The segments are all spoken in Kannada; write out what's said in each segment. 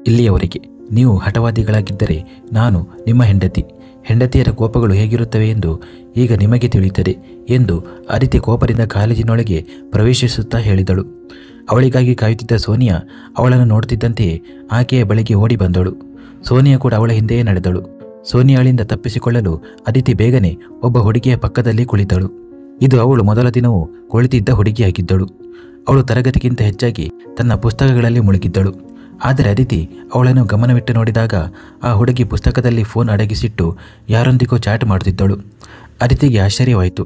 ಇಲ್ಲಿಯವರೆಗೆ ನೀವು ಹಠವಾದಿಗಳಾಗಿದ್ದರೆ ನಾನು ನಿಮ್ಮ ಹೆಂಡತಿಯರ ಕೋಪಗಳು ಹೇಗಿರುತ್ತವೆ ಎಂದು ಈಗ ನಿಮಗೆ ತಿಳಿಯುತ್ತದೆ ಎಂದು ಅದಿತಿ ಕೋಪದಿಂದ ಕಾಲೇಜಿನೊಳಗೆ ಪ್ರವೇಶಿಸುತ್ತಾ ಹೇಳಿದಳು. ಅವಳಿಗಾಗಿ ಕಾಯುತ್ತಿದ್ದ ಸೋನಿಯಾ ಅವಳನ್ನು ನೋಡುತ್ತಿದ್ದಂತೆಯೇ ಆಕೆಯ ಬಳಿಗೆ ಓಡಿ ಬಂದಳು. ಸೋನಿಯಾ ಕೂಡ ಅವಳ ಹಿಂದೆಯೇ ನಡೆದಳು. ಸೋನಿಯಾಳಿಂದ ತಪ್ಪಿಸಿಕೊಳ್ಳಲು ಅದಿತಿ ಬೇಗನೆ ಒಬ್ಬ ಹುಡುಗಿಯ ಪಕ್ಕದಲ್ಲಿ ಕುಳಿತಳು. ಇದು ಅವಳು ಮೊದಲ ದಿನವೂ ಕುಳಿತಿದ್ದ ಹುಡುಗಿಯಾಗಿದ್ದಳು. ಅವಳು ತರಗತಿಗಿಂತ ಹೆಚ್ಚಾಗಿ ತನ್ನ ಪುಸ್ತಕಗಳಲ್ಲಿ ಮುಳುಗಿದ್ದಳು. ಆದರೆ ಅದಿತಿ ಅವಳನ್ನು ಗಮನವಿಟ್ಟು ನೋಡಿದಾಗ ಆ ಹುಡುಗಿ ಪುಸ್ತಕದಲ್ಲಿ ಫೋನ್ ಅಡಗಿಸಿಟ್ಟು ಯಾರೊಂದಿಗೋ ಚಾಟ್ ಮಾಡುತ್ತಿದ್ದಳು. ಅದಿತಿಗೆ ಆಶ್ಚರ್ಯವಾಯಿತು.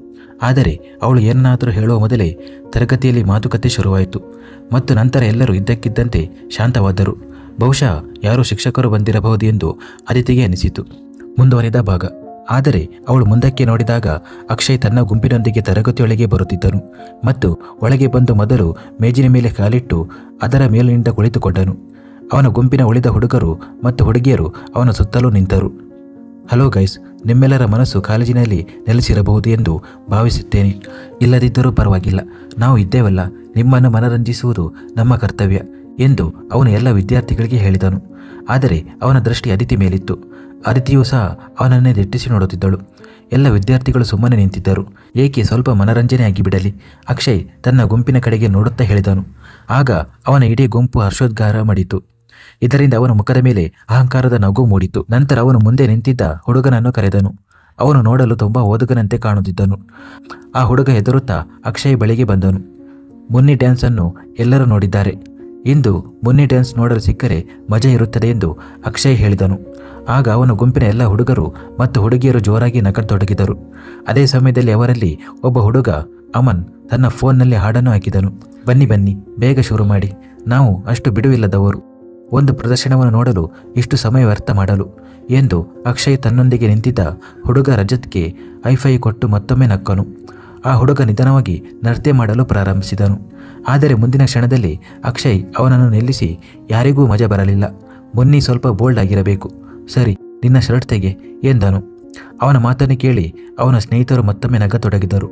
ಆದರೆ ಅವಳು ಏನನ್ನಾದರೂ ಹೇಳುವ ಮೊದಲೇ ತರಗತಿಯಲ್ಲಿ ಮಾತುಕತೆ ಶುರುವಾಯಿತು ಮತ್ತು ನಂತರ ಎಲ್ಲರೂ ಇದ್ದಕ್ಕಿದ್ದಂತೆ ಶಾಂತವಾದರು. ಬಹುಶಃ ಯಾರೋ ಶಿಕ್ಷಕರು ಬಂದಿರಬಹುದು ಎಂದು ಅದಿತಿಗೆ ಅನಿಸಿತು. ಮುಂದುವರೆದ ಭಾಗ. ಆದರೆ ಅವಳು ಮುಂದಕ್ಕೆ ನೋಡಿದಾಗ ಅಕ್ಷಯ್ ತನ್ನ ಗುಂಪಿನೊಂದಿಗೆ ತರಗತಿಯೊಳಗೆ ಬರುತ್ತಿದ್ದನು ಮತ್ತು ಒಳಗೆ ಬಂದು ಮೊದಲು ಮೇಜಿನ ಮೇಲೆ ಕಾಲಿಟ್ಟು ಅದರ ಮೇಲಿನಿಂದ ಕುಳಿತುಕೊಂಡನು. ಅವನ ಗುಂಪಿನ ಉಳಿದ ಹುಡುಗರು ಮತ್ತು ಹುಡುಗಿಯರು ಅವನ ಸುತ್ತಲೂ ನಿಂತರು. ಹಲೋ ಗೈಸ್, ನಿಮ್ಮೆಲ್ಲರ ಮನಸ್ಸು ಕಾಲೇಜಿನಲ್ಲಿ ನೆಲೆಸಿರಬಹುದು ಎಂದು ಭಾವಿಸುತ್ತೇನೆ. ಇಲ್ಲದಿದ್ದರೂ ಪರವಾಗಿಲ್ಲ, ನಾವು ಇದ್ದೇವಲ್ಲ, ನಿಮ್ಮನ್ನು ಮನರಂಜಿಸುವುದು ನಮ್ಮ ಕರ್ತವ್ಯ ಎಂದು ಅವನು ಎಲ್ಲ ವಿದ್ಯಾರ್ಥಿಗಳಿಗೆ ಹೇಳಿದನು. ಆದರೆ ಅವನ ದೃಷ್ಟಿ ಅದಿತಿ ಮೇಲಿತ್ತು. ಅದಿತಿಯೂ ಸಹ ಅವನನ್ನೇ ದಿಟ್ಟಿಸಿ ನೋಡುತ್ತಿದ್ದಳು. ಎಲ್ಲ ವಿದ್ಯಾರ್ಥಿಗಳು ಸುಮ್ಮನೆ ನಿಂತಿದ್ದರು. ಏಕೆ ಸ್ವಲ್ಪ ಮನರಂಜನೆ ಆಗಿಬಿಡಲಿ, ಅಕ್ಷಯ್ ತನ್ನ ಗುಂಪಿನ ಕಡೆಗೆ ನೋಡುತ್ತಾ ಹೇಳಿದನು. ಆಗ ಅವನ ಇಡೀ ಗುಂಪು ಹರ್ಷೋದ್ಗಾರ ಮಾಡಿತು. ಇದರಿಂದ ಅವನ ಮುಖದ ಮೇಲೆ ಅಹಂಕಾರದ ನಗು ಮೂಡಿತು. ನಂತರ ಅವನು ಮುಂದೆ ನಿಂತಿದ್ದ ಹುಡುಗನನ್ನು ಕರೆದನು. ಅವನು ನೋಡಲು ತುಂಬ ಓದುಗನಂತೆ ಕಾಣುತ್ತಿದ್ದನು. ಆ ಹುಡುಗ ಹೆದರುತ್ತಾ ಅಕ್ಷಯ್ ಬಳಿಗೆ ಬಂದನು. ಮುನ್ನಿ ಡ್ಯಾನ್ಸನ್ನು ಎಲ್ಲರೂ ನೋಡಿದ್ದಾರೆ. ಇಂದು ಮುನ್ನಿ ಡ್ಯಾನ್ಸ್ ನೋಡಲು ಸಿಕ್ಕರೆ ಮಜಾ ಇರುತ್ತದೆ ಎಂದು ಅಕ್ಷಯ್ ಹೇಳಿದನು. ಆಗ ಅವನ ಗುಂಪಿನ ಎಲ್ಲ ಹುಡುಗರು ಮತ್ತು ಹುಡುಗಿಯರು ಜೋರಾಗಿ ನಗತೊಡಗಿದರು. ಅದೇ ಸಮಯದಲ್ಲಿ ಅವರಲ್ಲಿ ಒಬ್ಬ ಹುಡುಗ ಅಮನ್ ತನ್ನ ಫೋನ್ನಲ್ಲಿ ಹಾಡನ್ನು ಹಾಕಿದನು. ಬನ್ನಿ ಬನ್ನಿ, ಬೇಗ ಶುರು ಮಾಡಿ, ನಾವು ಅಷ್ಟು ಬಿಡುವಿಲ್ಲದವರು. ಒಂದು ಪ್ರದರ್ಶನವನ್ನು ನೋಡಲು ಇಷ್ಟು ಸಮಯ ವ್ಯರ್ಥ ಮಾಡಲು ಎಂದು ಅಕ್ಷಯ್ ತನ್ನೊಂದಿಗೆ ನಿಂತಿದ್ದ ಹುಡುಗ ರಜತ್ಗೆ ಐಫೈ ಕೊಟ್ಟು ಮತ್ತೊಮ್ಮೆ ನಕ್ಕನು. ಆ ಹುಡುಗ ನಿಧಾನವಾಗಿ ನೃತ್ಯ ಮಾಡಲು ಪ್ರಾರಂಭಿಸಿದನು. ಆದರೆ ಮುಂದಿನ ಕ್ಷಣದಲ್ಲಿ ಅಕ್ಷಯ್ ಅವನನ್ನು ನಿಲ್ಲಿಸಿ, ಯಾರಿಗೂ ಮಜಾ ಬರಲಿಲ್ಲ, ಮುನ್ನಿ ಸ್ವಲ್ಪ ಬೋಲ್ಡ್ ಆಗಿರಬೇಕು, ಸರಿ ನಿನ್ನ ಶರ್ಟ್ ತೆಗೆ ಎಂದನು. ಅವನ ಮಾತನ್ನು ಕೇಳಿ ಅವನ ಸ್ನೇಹಿತರು ಮತ್ತೊಮ್ಮೆ ನಗತೊಡಗಿದರು.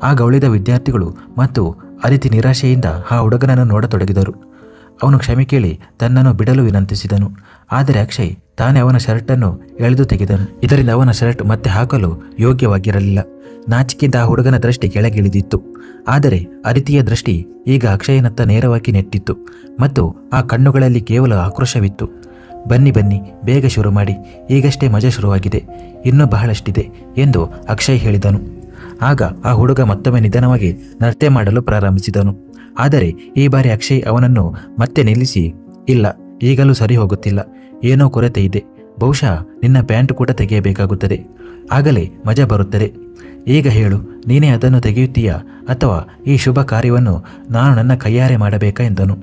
ಆಗ ಉಳಿದ ವಿದ್ಯಾರ್ಥಿಗಳು ಮತ್ತು ಅದಿತಿ ನಿರಾಶೆಯಿಂದ ಆ ಹುಡುಗನನ್ನು ನೋಡತೊಡಗಿದರು. ಅವನು ಕ್ಷಮೆ ಕೇಳಿ ತನ್ನನ್ನು ಬಿಡಲು ವಿನಂತಿಸಿದನು. ಆದರೆ ಅಕ್ಷಯ್ ತಾನೇ ಅವನ ಶರ್ಟನ್ನು ಎಳೆದು ತೆಗೆದನು. ಇದರಿಂದ ಅವನ ಶರ್ಟ್ ಮತ್ತೆ ಹಾಕಲು ಯೋಗ್ಯವಾಗಿರಲಿಲ್ಲ. ನಾಚಿಕೆಯಿಂದ ಆ ಹುಡುಗನ ದೃಷ್ಟಿ ಕೆಳಗಿಳಿದಿತ್ತು. ಆದರೆ ಅದಿತಿಯ ದೃಷ್ಟಿ ಈಗ ಅಕ್ಷಯನತ್ತ ನೇರವಾಗಿ ನೆಟ್ಟಿತ್ತು ಮತ್ತು ಆ ಕಣ್ಣುಗಳಲ್ಲಿ ಕೇವಲ ಆಕ್ರೋಶವಿತ್ತು. ಬನ್ನಿ ಬನ್ನಿ, ಬೇಗ ಶುರು ಮಾಡಿ, ಈಗಷ್ಟೇ ಮಜಾ ಶುರುವಾಗಿದೆ, ಇನ್ನೂ ಬಹಳಷ್ಟಿದೆ ಎಂದು ಅಕ್ಷಯ್ ಹೇಳಿದನು. ಆಗ ಆ ಹುಡುಗ ಮತ್ತೊಮ್ಮೆ ನಿಧಾನವಾಗಿ ನೃತ್ಯ ಮಾಡಲು ಪ್ರಾರಂಭಿಸಿದನು. ಆದರೆ ಈ ಬಾರಿ ಅಕ್ಷಯ್ ಅವನನ್ನು ಮತ್ತೆ ನಿಲ್ಲಿಸಿ, ಇಲ್ಲ, ಈಗಲೂ ಸರಿ ಹೋಗುತ್ತಿಲ್ಲ, ಏನೋ ಕೊರತೆ ಇದೆ, ಬಹುಶಃ ನಿನ್ನ ಪ್ಯಾಂಟ್ ಕೂಡ ತೆಗೆಯಬೇಕಾಗುತ್ತದೆ, ಆಗಲೇ ಮಜಾ ಬರುತ್ತದೆ. ಈಗ ಹೇಳು, ನೀನೇ ಅದನ್ನು ತೆಗೆಯುತ್ತೀಯಾ ಅಥವಾ ಈ ಶುಭ ಕಾರ್ಯವನ್ನು ನಾನು ನನ್ನ ಕೈಯಾರೆ ಮಾಡಬೇಕಾ ಎಂದನು.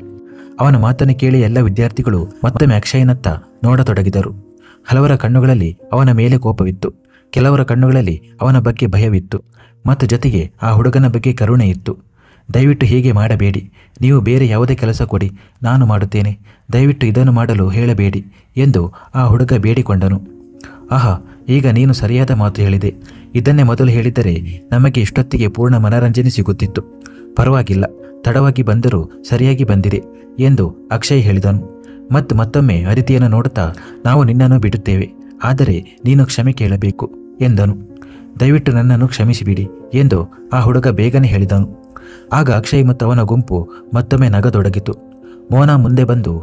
ಅವನ ಮಾತನ್ನು ಕೇಳಿ ಎಲ್ಲ ವಿದ್ಯಾರ್ಥಿಗಳು ಮತ್ತೊಮ್ಮೆ ಅಕ್ಷಯನತ್ತ ನೋಡತೊಡಗಿದರು. ಹಲವರ ಕಣ್ಣುಗಳಲ್ಲಿ ಅವನ ಮೇಲೆ ಕೋಪವಿತ್ತು, ಕೆಲವರ ಕಣ್ಣುಗಳಲ್ಲಿ ಅವನ ಬಗ್ಗೆ ಭಯವಿತ್ತು ಮತ್ತು ಜೊತೆಗೆ ಆ ಹುಡುಗನ ಬಗ್ಗೆ ಕರುಣೆ ಇತ್ತು. ದಯವಿಟ್ಟು ಹೀಗೆ ಮಾಡಬೇಡಿ, ನೀವು ಬೇರೆ ಯಾವುದೇ ಕೆಲಸ ಕೊಡಿ, ನಾನು ಮಾಡುತ್ತೇನೆ, ದಯವಿಟ್ಟು ಇದನ್ನು ಮಾಡಲು ಹೇಳಬೇಡಿ ಎಂದು ಆ ಹುಡುಗ ಬೇಡಿಕೊಂಡನು. ಆಹಾ, ಈಗ ನೀನು ಸರಿಯಾದ ಮಾತು ಹೇಳಿದೆ, ಇದನ್ನೇ ಮೊದಲು ಹೇಳಿದ್ದರೆ ನಮಗೆ ಇಷ್ಟೊತ್ತಿಗೆ ಪೂರ್ಣ ಮನರಂಜನೆ ಸಿಗುತ್ತಿತ್ತು. ಪರವಾಗಿಲ್ಲ, ತಡವಾಗಿ ಬಂದರೂ ಸರಿಯಾಗಿ ಬಂದಿದೆ ಎಂದು ಅಕ್ಷಯ್ ಹೇಳಿದನು. ಮತ್ತು ಮತ್ತೊಮ್ಮೆ ಅದಿತಿಯನ್ನು ನೋಡುತ್ತಾ, ನಾವು ನಿನ್ನನ್ನು ಬಿಡುತ್ತೇವೆ, ಆದರೆ ನೀನು ಕ್ಷಮೆ ಕೇಳಬೇಕು ಎಂದನು. ದಯವಿಟ್ಟು ನನ್ನನ್ನು ಕ್ಷಮಿಸಿಬಿಡಿ ಎಂದು ಆ ಹುಡುಗ ಬೇಗನೆ ಹೇಳಿದನು. ಆಗ ಅಕ್ಷಯ್ ಮತ್ತು ಅವನ ಗುಂಪು ಮತ್ತೊಮ್ಮೆ ನಗತೊಡಗಿತು. ಮೋನಾ ಮುಂದೆ ಬಂದು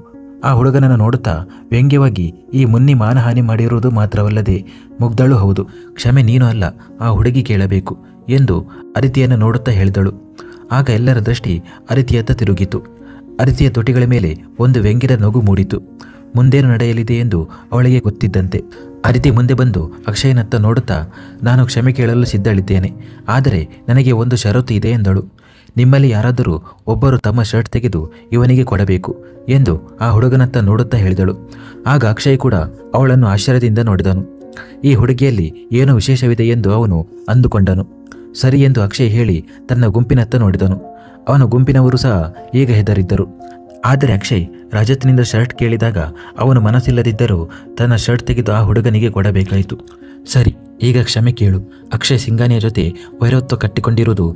ಆ ಹುಡುಗನನ್ನು ನೋಡುತ್ತಾ ವ್ಯಂಗ್ಯವಾಗಿ, ಈ ಮುನ್ನಿ ಮಾನಹಾನಿ ಮಾಡಿರುವುದು ಮಾತ್ರವಲ್ಲದೆ ಮುಗ್ಧಳು ಹೌದು, ಕ್ಷಮೆ ನೀನು ಅಲ್ಲ, ಆ ಹುಡುಗಿ ಕೇಳಬೇಕು ಎಂದು ಅದಿತಿಯನ್ನು ನೋಡುತ್ತಾ ಹೇಳಿದಳು. ಆಗ ಎಲ್ಲರ ದೃಷ್ಟಿ ಅದಿತಿಯತ್ತ ತಿರುಗಿತು. ಅದಿತಿಯ ತುಟಿಗಳ ಮೇಲೆ ಒಂದು ವ್ಯಂಗ್ಯದ ನಗು ಮೂಡಿತು. ಮುಂದೇನು ನಡೆಯಲಿದೆ ಎಂದು ಅವಳಿಗೆ ಗೊತ್ತಿದ್ದಂತೆ ಅದಿತಿ ಮುಂದೆ ಬಂದು ಅಕ್ಷಯನತ್ತ ನೋಡುತ್ತಾ, ನಾನು ಕ್ಷಮೆ ಕೇಳಲು ಸಿದ್ಧಳಿದ್ದೇನೆ, ಆದರೆ ನನಗೆ ಒಂದು ಷರತ್ತು ಇದೆ ಎಂದಳು. ನಿಮ್ಮಲ್ಲಿ ಯಾರಾದರೂ ಒಬ್ಬರು ತಮ್ಮ ಶರ್ಟ್ ತೆಗೆದು ಇವನಿಗೆ ಕೊಡಬೇಕು ಎಂದು ಆ ಹುಡುಗನತ್ತ ನೋಡುತ್ತಾ ಹೇಳಿದಳು. ಆಗ ಅಕ್ಷಯ್ ಕೂಡ ಅವಳನ್ನು ಆಶ್ಚರ್ಯದಿಂದ ನೋಡಿದನು. ಈ ಹುಡುಗಿಯಲ್ಲಿ ಏನೋ ವಿಶೇಷವಿದೆ ಎಂದು ಅವನು ಅಂದುಕೊಂಡನು. ಸರಿ ಎಂದು ಅಕ್ಷಯ್ ಹೇಳಿ ತನ್ನ ಗುಂಪಿನತ್ತ ನೋಡಿದನು. ಅವನ ಗುಂಪಿನವರು ಸಹ ಈಗ ಹೆದರಿದ್ದರು. ಆದರೆ ಅಕ್ಷಯ್ ರಜತ್ನಿಂದ ಶರ್ಟ್ ಕೇಳಿದಾಗ ಅವನು ಮನಸ್ಸಿಲ್ಲದಿದ್ದರೂ ತನ್ನ ಶರ್ಟ್ ತೆಗೆದು ಆ ಹುಡುಗನಿಗೆ ಕೊಡಬೇಕಾಯಿತು. ಸರಿ, ಈಗ ಕ್ಷಮೆ ಕೇಳು, ಅಕ್ಷಯ್ ಸಿಂಗಾನಿಯ ಜೊತೆ ವೈರತ್ವ ಕಟ್ಟಿಕೊಂಡಿರುವುದು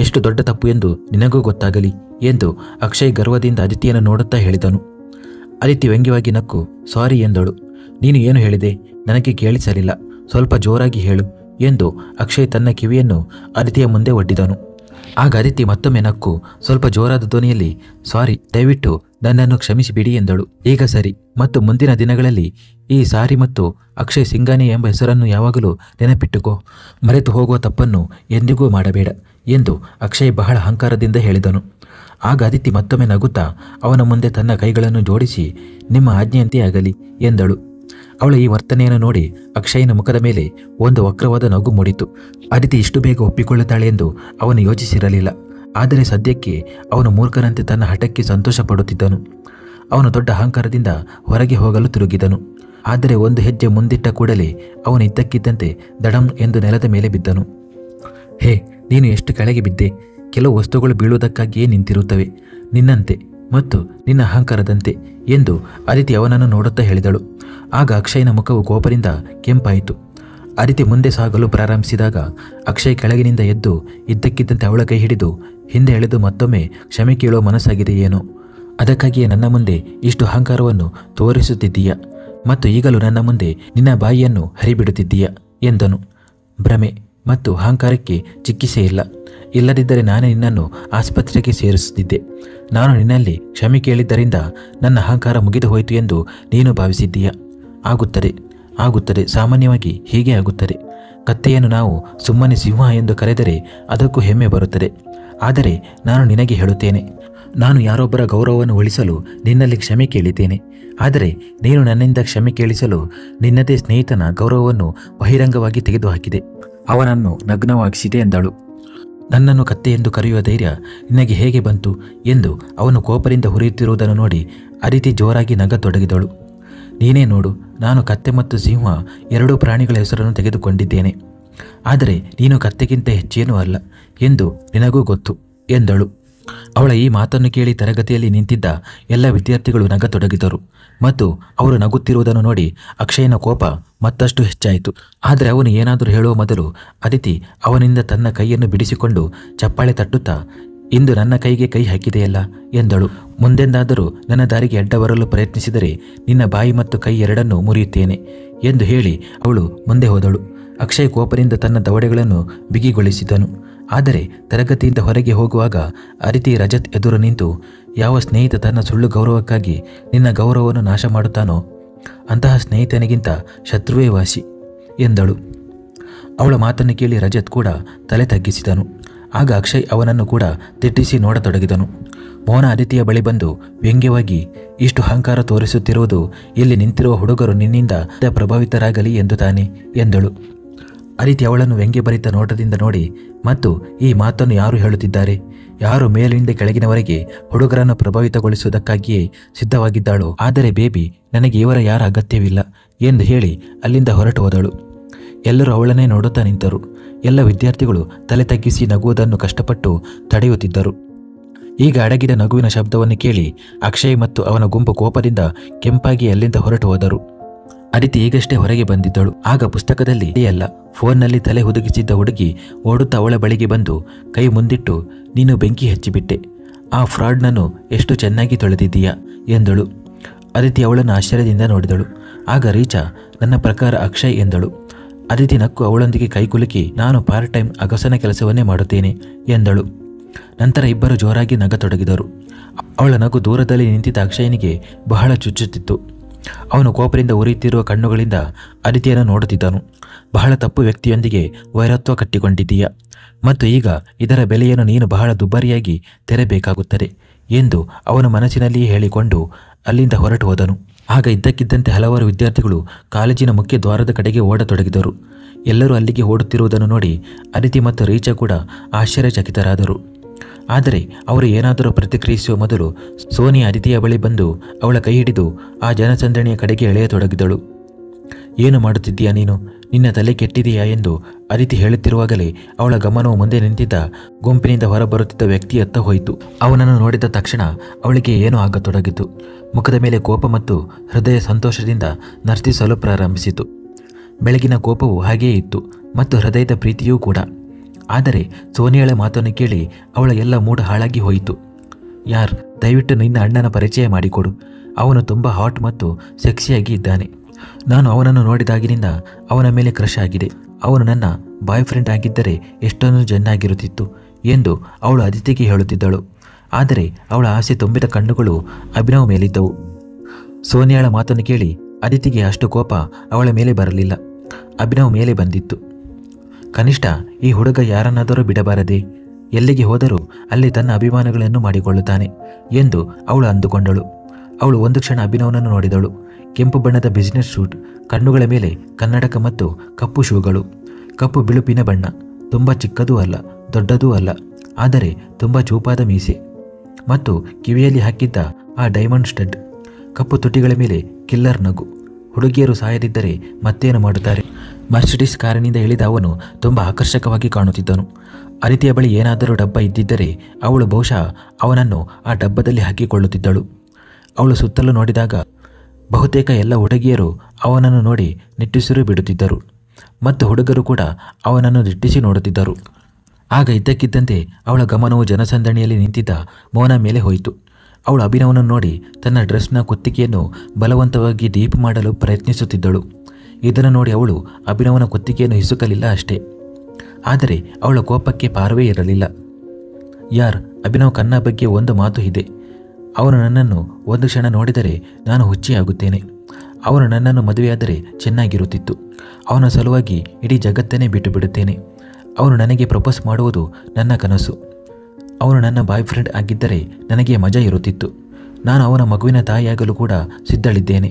ಎಷ್ಟು ದೊಡ್ಡ ತಪ್ಪು ಎಂದು ನಿನಗೂ ಗೊತ್ತಾಗಲಿ ಎಂದು ಅಕ್ಷಯ್ ಗರ್ವದಿಂದ ಅದಿತಿಯನ್ನು ನೋಡುತ್ತಾ ಹೇಳಿದನು. ಅದಿತಿ ವ್ಯಂಗ್ಯವಾಗಿ ನಕ್ಕು ಸಾರಿ ಎಂದಳು. ನೀನು ಏನು ಹೇಳಿದೆ? ನನಗೆ ಕೇಳಿಸಲಿಲ್ಲ, ಸ್ವಲ್ಪ ಜೋರಾಗಿ ಹೇಳು ಎಂದು ಅಕ್ಷಯ್ ತನ್ನ ಕಿವಿಯನ್ನು ಅದಿತಿಯ ಮುಂದೆ ಒಡ್ಡಿದನು. ಆಗ ಅದಿತಿ ಮತ್ತೊಮ್ಮೆ ನಕ್ಕು ಸ್ವಲ್ಪ ಜೋರಾದ ಧ್ವನಿಯಲ್ಲಿ ಸಾರಿ, ದಯವಿಟ್ಟು ನನ್ನನ್ನು ಕ್ಷಮಿಸಿಬಿಡಿ ಎಂದಳು. ಈಗ ಸರಿ, ಮತ್ತು ಮುಂದಿನ ದಿನಗಳಲ್ಲಿ ಈ ಸಾರಿ ಮತ್ತು ಅಕ್ಷಯ್ ಸಿಂಘಾನಿ ಎಂಬ ಹೆಸರನ್ನು ಯಾವಾಗಲೂ ನೆನಪಿಟ್ಟುಕೋ. ಮರೆತು ಹೋಗುವ ತಪ್ಪನ್ನು ಎಂದಿಗೂ ಮಾಡಬೇಡ ಎಂದು ಅಕ್ಷಯ್ ಬಹಳ ಅಹಂಕಾರದಿಂದ ಹೇಳಿದನು. ಆಗ ಅದಿತಿ ಮತ್ತೊಮ್ಮೆ ನಗುತ್ತಾ ಅವನ ಮುಂದೆ ತನ್ನ ಕೈಗಳನ್ನು ಜೋಡಿಸಿ ನಿಮ್ಮ ಆಜ್ಞೆಯಂತೆ ಆಗಲಿ ಎಂದಳು. ಅವಳ ಈ ವರ್ತನೆಯನ್ನು ನೋಡಿ ಅಕ್ಷಯ್ನ ಮುಖದ ಮೇಲೆ ಒಂದು ವಕ್ರವಾದ ನಗು ಮೂಡಿತು. ಅದಿತಿ ಇಷ್ಟು ಬೇಗ ಒಪ್ಪಿಕೊಳ್ಳುತ್ತಾಳೆ ಎಂದು ಅವನು ಯೋಚಿಸಿರಲಿಲ್ಲ. ಆದರೆ ಸದ್ಯಕ್ಕೆ ಅವನು ಮೂರ್ಖನಂತೆ ತನ್ನ ಹಠಕ್ಕೆ ಸಂತೋಷ ಪಡುತ್ತಿದ್ದನು. ಅವನು ದೊಡ್ಡ ಅಹಂಕಾರದಿಂದ ಹೊರಗೆ ಹೋಗಲು ತಿರುಗಿದನು. ಆದರೆ ಒಂದು ಹೆಜ್ಜೆ ಮುಂದಿಟ್ಟ ಕೂಡಲೇ ಅವನು ಇದ್ದಕ್ಕಿದ್ದಂತೆ ದಡಂ ಎಂದು ನೆಲದ ಮೇಲೆ ಬಿದ್ದನು. ಹೇ, ನೀನು ಎಷ್ಟು ಕೆಳಗೆ ಬಿದ್ದೆ! ಕೆಲವು ವಸ್ತುಗಳು ಬೀಳುವುದಕ್ಕಾಗಿಯೇ ನಿಂತಿರುತ್ತವೆ, ನಿನ್ನಂತೆ ಮತ್ತು ನಿನ್ನ ಅಹಂಕಾರದಂತೆ ಎಂದು ಅದಿತಿ ಅವನನ್ನು ನೋಡುತ್ತಾ ಹೇಳಿದಳು. ಆಗ ಅಕ್ಷಯ್ನ ಮುಖವು ಕೋಪದಿಂದ ಕೆಂಪಾಯಿತು. ಅದಿತಿ ಮುಂದೆ ಸಾಗಲು ಪ್ರಾರಂಭಿಸಿದಾಗ ಅಕ್ಷಯ್ ಕೆಳಗಿನಿಂದ ಎದ್ದು ಇದ್ದಕ್ಕಿದ್ದಂತೆ ಅವಳ ಕೈ ಹಿಡಿದು ಹಿಂದೆ ಎಳೆದು ಮತ್ತೊಮ್ಮೆ ಕ್ಷಮೆ ಕೇಳುವ ಮನಸ್ಸಾಗಿದೆ ಏನೋ. ಅದಕ್ಕಾಗಿಯೇ ನನ್ನ ಮುಂದೆ ಇಷ್ಟು ಅಹಂಕಾರವನ್ನು ತೋರಿಸುತ್ತಿದ್ದೀಯ ಮತ್ತು ಈಗಲೂ ನನ್ನ ಮುಂದೆ ನಿನ್ನ ಬಾಯಿಯನ್ನು ಹರಿಬಿಡುತ್ತಿದ್ದೀಯ ಎಂದನು. ಭ್ರಮೆ ಮತ್ತು ಅಹಂಕಾರಕ್ಕೆ ಚಿಕಿತ್ಸೆ ಇಲ್ಲ. ಇಲ್ಲದಿದ್ದರೆ ನಾನೇ ನಿನ್ನನ್ನು ಆಸ್ಪತ್ರೆಗೆ ಸೇರಿಸುತ್ತಿದ್ದೆ. ನಾನು ನಿನ್ನಲ್ಲಿ ಕ್ಷಮೆ ಕೇಳಿದ್ದರಿಂದ ನನ್ನ ಅಹಂಕಾರ ಮುಗಿದು ಹೋಯಿತು ಎಂದು ನೀನು ಭಾವಿಸಿದ್ದೀಯ. ಆಗುತ್ತದೆ, ಸಾಮಾನ್ಯವಾಗಿ ಹೀಗೆ ಆಗುತ್ತದೆ. ಕತ್ತೆಯನ್ನು ನಾವು ಸುಮ್ಮನೆ ಸಿಂಹ ಎಂದು ಕರೆದರೆ ಅದಕ್ಕೂ ಹೆಮ್ಮೆ ಬರುತ್ತದೆ. ಆದರೆ ನಾನು ನಿನಗೆ ಹೇಳುತ್ತೇನೆ, ನಾನು ಯಾರೊಬ್ಬರ ಗೌರವವನ್ನು ಉಳಿಸಲು ನಿನ್ನಲ್ಲಿ ಕ್ಷಮೆ ಕೇಳಿದ್ದೇನೆ. ಆದರೆ ನೀನು ನನ್ನಿಂದ ಕ್ಷಮೆ ಕೇಳಿಸಲು ನಿನ್ನದೇ ಸ್ನೇಹಿತನ ಗೌರವವನ್ನು ಬಹಿರಂಗವಾಗಿ ತೆಗೆದುಹಾಕಿದೆ, ಅವನನ್ನು ನಗ್ನವಾಗಿಸಿದೆ ಎಂದಳು. ನನ್ನನ್ನು ಕತ್ತೆ ಎಂದು ಕರೆಯುವ ಧೈರ್ಯ ನಿನಗೆ ಹೇಗೆ ಬಂತು ಎಂದು ಅವನು ಕೋಪದಿಂದ ಹುರಿಯುತ್ತಿರುವುದನ್ನು ನೋಡಿ ಅದಿತಿ ಜೋರಾಗಿ ನಗತೊಡಗಿದಳು. ನೀನೇ ನೋಡು, ನಾನು ಕತ್ತೆ ಮತ್ತು ಸಿಂಹ ಎರಡೂ ಪ್ರಾಣಿಗಳ ಹೆಸರನ್ನು ತೆಗೆದುಕೊಂಡಿದ್ದೇನೆ. ಆದರೆ ನೀನು ಕತ್ತೆಗಿಂತ ಹೆಚ್ಚೇನೂ ಅಲ್ಲ ಎಂದು ನಿನಗೂ ಗೊತ್ತು ಎಂದಳು. ಅವಳ ಈ ಮಾತನ್ನು ಕೇಳಿ ತರಗತಿಯಲ್ಲಿ ನಿಂತಿದ್ದ ಎಲ್ಲ ವಿದ್ಯಾರ್ಥಿಗಳು ನಗತೊಡಗಿದರು ಮತ್ತು ಅವರು ನಗುತ್ತಿರುವುದನ್ನು ನೋಡಿ ಅಕ್ಷಯ್ನ ಕೋಪ ಮತ್ತಷ್ಟು ಹೆಚ್ಚಾಯಿತು. ಆದರೆ ಅವನು ಏನಾದರೂ ಹೇಳುವ ಮೊದಲು ಅದಿತಿ ಅವನಿಂದ ತನ್ನ ಕೈಯನ್ನು ಬಿಡಿಸಿಕೊಂಡು ಚಪ್ಪಾಳೆ ತಟ್ಟುತ್ತಾ, ಇಂದು ನನ್ನ ಕೈಗೆ ಕೈ ಹಾಕಿದೆಯಲ್ಲ ಎಂದಳು. ಮುಂದೆಂದಾದರೂ ನನ್ನ ದಾರಿಗೆ ಅಡ್ಡ ಬರಲು ಪ್ರಯತ್ನಿಸಿದರೆ ನಿನ್ನ ಬಾಯಿ ಮತ್ತು ಕೈ ಎರಡನ್ನೂ ಮುರಿಯುತ್ತೇನೆ ಎಂದು ಹೇಳಿ ಅವಳು ಮುಂದೆ ಹೋದಳು. ಅಕ್ಷಯ್ ಕೋಪದಿಂದ ತನ್ನ ದವಡೆಗಳನ್ನು ಬಿಗಿಗೊಳಿಸಿದನು. ಆದರೆ ತರಗತಿಯಿಂದ ಹೊರಗೆ ಹೋಗುವಾಗ ಅದಿತಿ ರಜತ್ ಎದುರು ನಿಂತು, ಯಾವ ಸ್ನೇಹಿತ ತನ್ನ ಸುಳ್ಳು ಗೌರವಕ್ಕಾಗಿ ನಿನ್ನ ಗೌರವವನ್ನು ನಾಶ ಮಾಡುತ್ತಾನೋ ಅಂತಹ ಸ್ನೇಹಿತನಿಗಿಂತ ಶತ್ರುವೇ ವಾಸಿ ಎಂದಳು. ಅವಳ ಮಾತನ್ನು ಕೇಳಿ ರಜತ್ ಕೂಡ ತಲೆ ತಗ್ಗಿಸಿದನು. ಆಗ ಅಕ್ಷಯ್ ಅವನನ್ನು ಕೂಡ ದಿಟ್ಟಿಸಿ ನೋಡತೊಡಗಿದನು. ಮೋಹನ ಅದಿತಿಯ ಬಳಿ ಬಂದು ವ್ಯಂಗ್ಯವಾಗಿ, ಇಷ್ಟು ಅಹಂಕಾರ ತೋರಿಸುತ್ತಿರುವುದು ಇಲ್ಲಿ ನಿಂತಿರುವ ಹುಡುಗರು ನಿನ್ನಿಂದ ಪ್ರಭಾವಿತರಾಗಲಿ ಎಂದು ತಾನೆ ಎಂದಳು. ಅದಿತಿ ಅವಳನ್ನು ವ್ಯಂಗ್ಯಭರಿತ ನೋಟದಿಂದ ನೋಡಿ, ಮತ್ತು ಈ ಮಾತನ್ನು ಯಾರು ಹೇಳುತ್ತಿದ್ದಾರೆ? ಯಾರು ಮೇಲಿಂದ ಕೆಳಗಿನವರೆಗೆ ಹುಡುಗರನ್ನು ಪ್ರಭಾವಿತಗೊಳಿಸುವುದಕ್ಕಾಗಿಯೇ ಸಿದ್ಧವಾಗಿದ್ದಾಳೋ? ಆದರೆ ಬೇಬಿ, ನನಗೆ ಇವರ ಯಾರ ಅಗತ್ಯವಿಲ್ಲ ಎಂದು ಹೇಳಿ ಅಲ್ಲಿಂದ ಹೊರಟು ಹೋದಳು. ಎಲ್ಲರೂ ಅವಳನ್ನೇ ನೋಡುತ್ತಾ ನಿಂತರು. ಎಲ್ಲ ವಿದ್ಯಾರ್ಥಿಗಳು ತಲೆ ತಗ್ಗಿಸಿ ನಗುವುದನ್ನು ಕಷ್ಟಪಟ್ಟು ತಡೆಯುತ್ತಿದ್ದರು. ಈಗ ಅಡಗಿದ ನಗುವಿನ ಶಬ್ದವನ್ನು ಕೇಳಿ ಅಕ್ಷಯ್ ಮತ್ತು ಅವನ ಗುಂಪು ಕೋಪದಿಂದ ಕೆಂಪಾಗಿ ಅಲ್ಲಿಂದ ಹೊರಟು ಹೋದರು. ಅದಿತಿ ಈಗಷ್ಟೇ ಹೊರಗೆ ಬಂದಿದ್ದಳು. ಆಗ ಪುಸ್ತಕದಲ್ಲಿ ಅಲ್ಲ, ಫೋನ್ನಲ್ಲಿ ತಲೆ ಹುದುಗಿಸಿದ್ದ ಹುಡುಗಿ ಓಡುತ್ತಾ ಅವಳ ಬಳಿಗೆ ಬಂದು ಕೈ ಮುಂದಿಟ್ಟು, ನೀನು ಬೆಂಕಿ ಹಚ್ಚಿಬಿಟ್ಟೆ, ಆ ಫ್ರಾಡ್ನನ್ನು ಎಷ್ಟು ಚೆನ್ನಾಗಿ ತೊಳೆದಿದ್ದೀಯಾ ಎಂದಳು. ಅದಿತಿ ಅವಳನ್ನು ಆಶ್ಚರ್ಯದಿಂದ ನೋಡಿದಳು. ಆಗ ರೀಚಾ, ನನ್ನ ಪ್ರಕಾರ ಅಕ್ಷಯ್ ಎಂದಳು. ಅದಿತಿ ನಕ್ಕು ಅವಳೊಂದಿಗೆ ಕೈಕುಲುಕಿ, ನಾನು ಪಾರ್ಟ್ ಟೈಮ್ ಅಗಸನ ಕೆಲಸವನ್ನೇ ಮಾಡುತ್ತೇನೆ ಎಂದಳು. ನಂತರ ಇಬ್ಬರು ಜೋರಾಗಿ ನಗತೊಡಗಿದರು. ಅವಳ ನಗು ದೂರದಲ್ಲಿ ನಿಂತಿದ್ದ ಅಕ್ಷಯನಿಗೆ ಬಹಳ ಚುಚ್ಚುತ್ತಿತ್ತು. ಅವನು ಕೋಪದಿಂದ ಉರಿಯುತ್ತಿರುವ ಕಣ್ಣುಗಳಿಂದ ಅದಿತಿಯನ್ನು ನೋಡುತ್ತಿದ್ದನು. ಬಹಳ ತಪ್ಪು ವ್ಯಕ್ತಿಯೊಂದಿಗೆ ವೈರತ್ವ ಕಟ್ಟಿಕೊಂಡಿದ್ದೀಯ ಮತ್ತು ಈಗ ಇದರ ಬೆಲೆಯನ್ನು ನೀನು ಬಹಳ ದುಬಾರಿಯಾಗಿ ತೆರಬೇಕಾಗುತ್ತದೆ ಎಂದು ಅವನು ಮನಸ್ಸಿನಲ್ಲಿಯೇ ಹೇಳಿಕೊಂಡು ಅಲ್ಲಿಂದ ಹೊರಟು ಹೋದನು. ಆಗ ಇದ್ದಕ್ಕಿದ್ದಂತೆ ಹಲವಾರು ವಿದ್ಯಾರ್ಥಿಗಳು ಕಾಲೇಜಿನ ಮುಖ್ಯ ದ್ವಾರದ ಕಡೆಗೆ ಓಡತೊಡಗಿದರು. ಎಲ್ಲರೂ ಅಲ್ಲಿಗೆ ಓಡುತ್ತಿರುವುದನ್ನು ನೋಡಿ ಅದಿತಿ ಮತ್ತು ರೀಚಾ ಕೂಡ ಆಶ್ಚರ್ಯಚಕಿತರಾದರು. ಆದರೆ ಅವರು ಏನಾದರೂ ಪ್ರತಿಕ್ರಿಯಿಸುವ ಮೊದಲು ಸೋನಿಯಾ ಅದಿತಿಯ ಬಳಿ ಬಂದು ಅವಳ ಕೈ ಹಿಡಿದು ಆ ಜನಸಂದಣಿಯ ಕಡೆಗೆ ಎಳೆಯತೊಡಗಿದಳು. ಏನು ಮಾಡುತ್ತಿದ್ದೀಯಾ ನೀನು? ನಿನ್ನ ತಲೆ ಕೆಟ್ಟಿದೆಯಾ ಎಂದು ಅದಿತಿ ಹೇಳುತ್ತಿರುವಾಗಲೇ ಅವಳ ಗಮನವು ಮುಂದೆ ನಿಂತಿದ್ದ ಗುಂಪಿನಿಂದ ಹೊರಬರುತ್ತಿದ್ದ ವ್ಯಕ್ತಿಯತ್ತ ಹೋಯಿತು. ಅವನನ್ನು ನೋಡಿದ ತಕ್ಷಣ ಅವಳಿಗೆ ಏನೋ ಆಗತೊಡಗಿತು. ಮುಖದ ಮೇಲೆ ಕೋಪ ಮತ್ತು ಹೃದಯ ಸಂತೋಷದಿಂದ ನರ್ತಿಸಲು ಪ್ರಾರಂಭಿಸಿತು. ಬೆಳಗಿನ ಕೋಪವು ಹಾಗೆಯೇ ಇತ್ತು ಮತ್ತು ಹೃದಯದ ಪ್ರೀತಿಯೂ ಕೂಡ. ಆದರೆ ಸೋನಿಯಾಳ ಮಾತನ್ನು ಕೇಳಿ ಅವಳ ಎಲ್ಲ ಮೂಡ ಹಾಳಾಗಿ ಹೋಯಿತು. ಯಾರ್, ದಯವಿಟ್ಟು ನಿನ್ನ ಅಣ್ಣನ ಪರಿಚಯ ಮಾಡಿಕೊಡು. ಅವನು ತುಂಬ ಹಾಟ್ ಮತ್ತು ಸೆಕ್ಸಿಯಾಗಿ ಇದ್ದಾನೆ. ನಾನು ಅವನನ್ನು ನೋಡಿದಾಗಿನಿಂದ ಅವನ ಮೇಲೆ ಕ್ರಶ್ ಆಗಿದೆ. ಅವನು ನನ್ನ ಬಾಯ್ ಫ್ರೆಂಡ್ ಆಗಿದ್ದರೆ ಎಷ್ಟೊಂದು ಚೆನ್ನಾಗಿರುತ್ತಿತ್ತು ಎಂದು ಅವಳು ಅದಿತಿಗೆ ಹೇಳುತ್ತಿದ್ದಳು. ಆದರೆ ಅವಳ ಆಸೆ ತುಂಬಿದ ಕಣ್ಣುಗಳು ಅಭಿನವ್ ಮೇಲಿದ್ದವು. ಸೋನಿಯಾಳ ಮಾತನ್ನು ಕೇಳಿ ಅದಿತಿಗೆ ಅಷ್ಟು ಕೋಪ ಅವಳ ಮೇಲೆ ಬರಲಿಲ್ಲ. ಅಭಿನವ್ ಮೇಲೆ ಬಂದಿತ್ತು. ಕನಿಷ್ಠ ಈ ಹುಡುಗ ಯಾರನ್ನಾದರೂ ಬಿಡಬಾರದೆ, ಎಲ್ಲಿಗೆ ಹೋದರೂ ಅಲ್ಲಿ ತನ್ನ ಅಭಿಮಾನಗಳನ್ನು ಮಾಡಿಕೊಳ್ಳುತ್ತಾನೆ ಎಂದು ಅವಳು ಅಂದುಕೊಂಡಳು. ಅವಳು ಒಂದು ಕ್ಷಣ ಅಭಿನವ್ನನ್ನು ನೋಡಿದಳು. ಕೆಂಪು ಬಣ್ಣದ ಬಿಸಿನೆಸ್ ಸೂಟ್, ಕಣ್ಣುಗಳ ಮೇಲೆ ಕನ್ನಡಕ ಮತ್ತು ಕಪ್ಪು ಶೂಗಳು. ಕಪ್ಪು ಬಿಳುಪಿನ ಬಣ್ಣ, ತುಂಬ ಚಿಕ್ಕದೂ ಅಲ್ಲ ದೊಡ್ಡದೂ ಅಲ್ಲ, ಆದರೆ ತುಂಬ ಚೂಪಾದ ಮೀಸೆ ಮತ್ತು ಕಿವಿಯಲ್ಲಿ ಹಾಕಿದ್ದ ಆ ಡೈಮಂಡ್ ಸ್ಟಡ್. ಕಪ್ಪು ತುಟಿಗಳ ಮೇಲೆ ಕಿಲ್ಲರ್ ನಗು. ಹುಡುಗಿಯರು ಸಾಯದಿದ್ದರೆ ಮತ್ತೇನು ಮಾಡುತ್ತಾರೆ? ಮರ್ಸಿಡಿಸ್ ಕಾರಿನಿಂದ ಇಳಿದ ಅವನು ತುಂಬ ಆಕರ್ಷಕವಾಗಿ ಕಾಣುತ್ತಿದ್ದನು. ಅದಿತಿಯ ಬಳಿ ಏನಾದರೂ ಡಬ್ಬ ಇದ್ದಿದ್ದರೆ ಅವಳು ಬಹುಶಃ ಅವನನ್ನು ಆ ಡಬ್ಬದಲ್ಲಿ ಹಾಕಿಕೊಳ್ಳುತ್ತಿದ್ದಳು. ಅವಳು ಸುತ್ತಲೂ ನೋಡಿದಾಗ ಬಹುತೇಕ ಎಲ್ಲ ಹುಡುಗಿಯರು ಅವನನ್ನು ನೋಡಿ ನಿಟ್ಟುಸಿರು ಬಿಡುತ್ತಿದ್ದರು ಮತ್ತು ಹುಡುಗರು ಕೂಡ ಅವನನ್ನು ದಿಟ್ಟಿಸಿ ನೋಡುತ್ತಿದ್ದರು. ಆಗ ಇದ್ದಕ್ಕಿದ್ದಂತೆ ಅವಳ ಗಮನವು ಜನಸಂದಣಿಯಲ್ಲಿ ನಿಂತಿದ್ದ ಮೋನ ಮೇಲೆ ಹೋಯಿತು. ಅವಳು ಅಭಿನವನನ್ನು ನೋಡಿ ತನ್ನ ಡ್ರೆಸ್ನ ಕುತ್ತಿಗೆಯನ್ನು ಬಲವಂತವಾಗಿ ಡೀಪ್ ಮಾಡಲು ಪ್ರಯತ್ನಿಸುತ್ತಿದ್ದಳು. ಇದನ್ನು ನೋಡಿ ಅವಳು ಅಭಿನವನ ಕುತ್ತಿಗೆಯನ್ನು ಹಿಸುಕಲಿಲ್ಲ ಅಷ್ಟೇ. ಆದರೆ ಅವಳ ಕೋಪಕ್ಕೆ ಪಾರವೇ ಇರಲಿಲ್ಲ. ಯಾರ್, ಅಭಿನವ್ ಕನ್ನ ಬಗ್ಗೆ ಒಂದು ಮಾತು ಇದೆ. ಅವನು ನನ್ನನ್ನು ಒಂದು ಕ್ಷಣ ನೋಡಿದರೆ ನಾನು ಹುಚ್ಚಿಯಾಗುತ್ತೇನೆ. ಅವನು ನನ್ನನ್ನು ಮದುವೆಯಾದರೆ ಚೆನ್ನಾಗಿರುತ್ತಿತ್ತು. ಅವನ ಸಲುವಾಗಿ ಇಡೀ ಜಗತ್ತನ್ನೇ ಬಿಟ್ಟು ಬಿಡುತ್ತೇನೆ. ಅವನು ನನಗೆ ಪ್ರಪೋಸ್ ಮಾಡುವುದು ನನ್ನ ಕನಸು. ಅವನು ನನ್ನ ಬಾಯ್ ಫ್ರೆಂಡ್ ಆಗಿದ್ದರೆ ನನಗೆ ಮಜಾ ಇರುತ್ತಿತ್ತು. ನಾನು ಅವನ ಮಗುವಿನ ತಾಯಿಯಾಗಲು ಕೂಡ ಸಿದ್ಧಳಿದ್ದೇನೆ.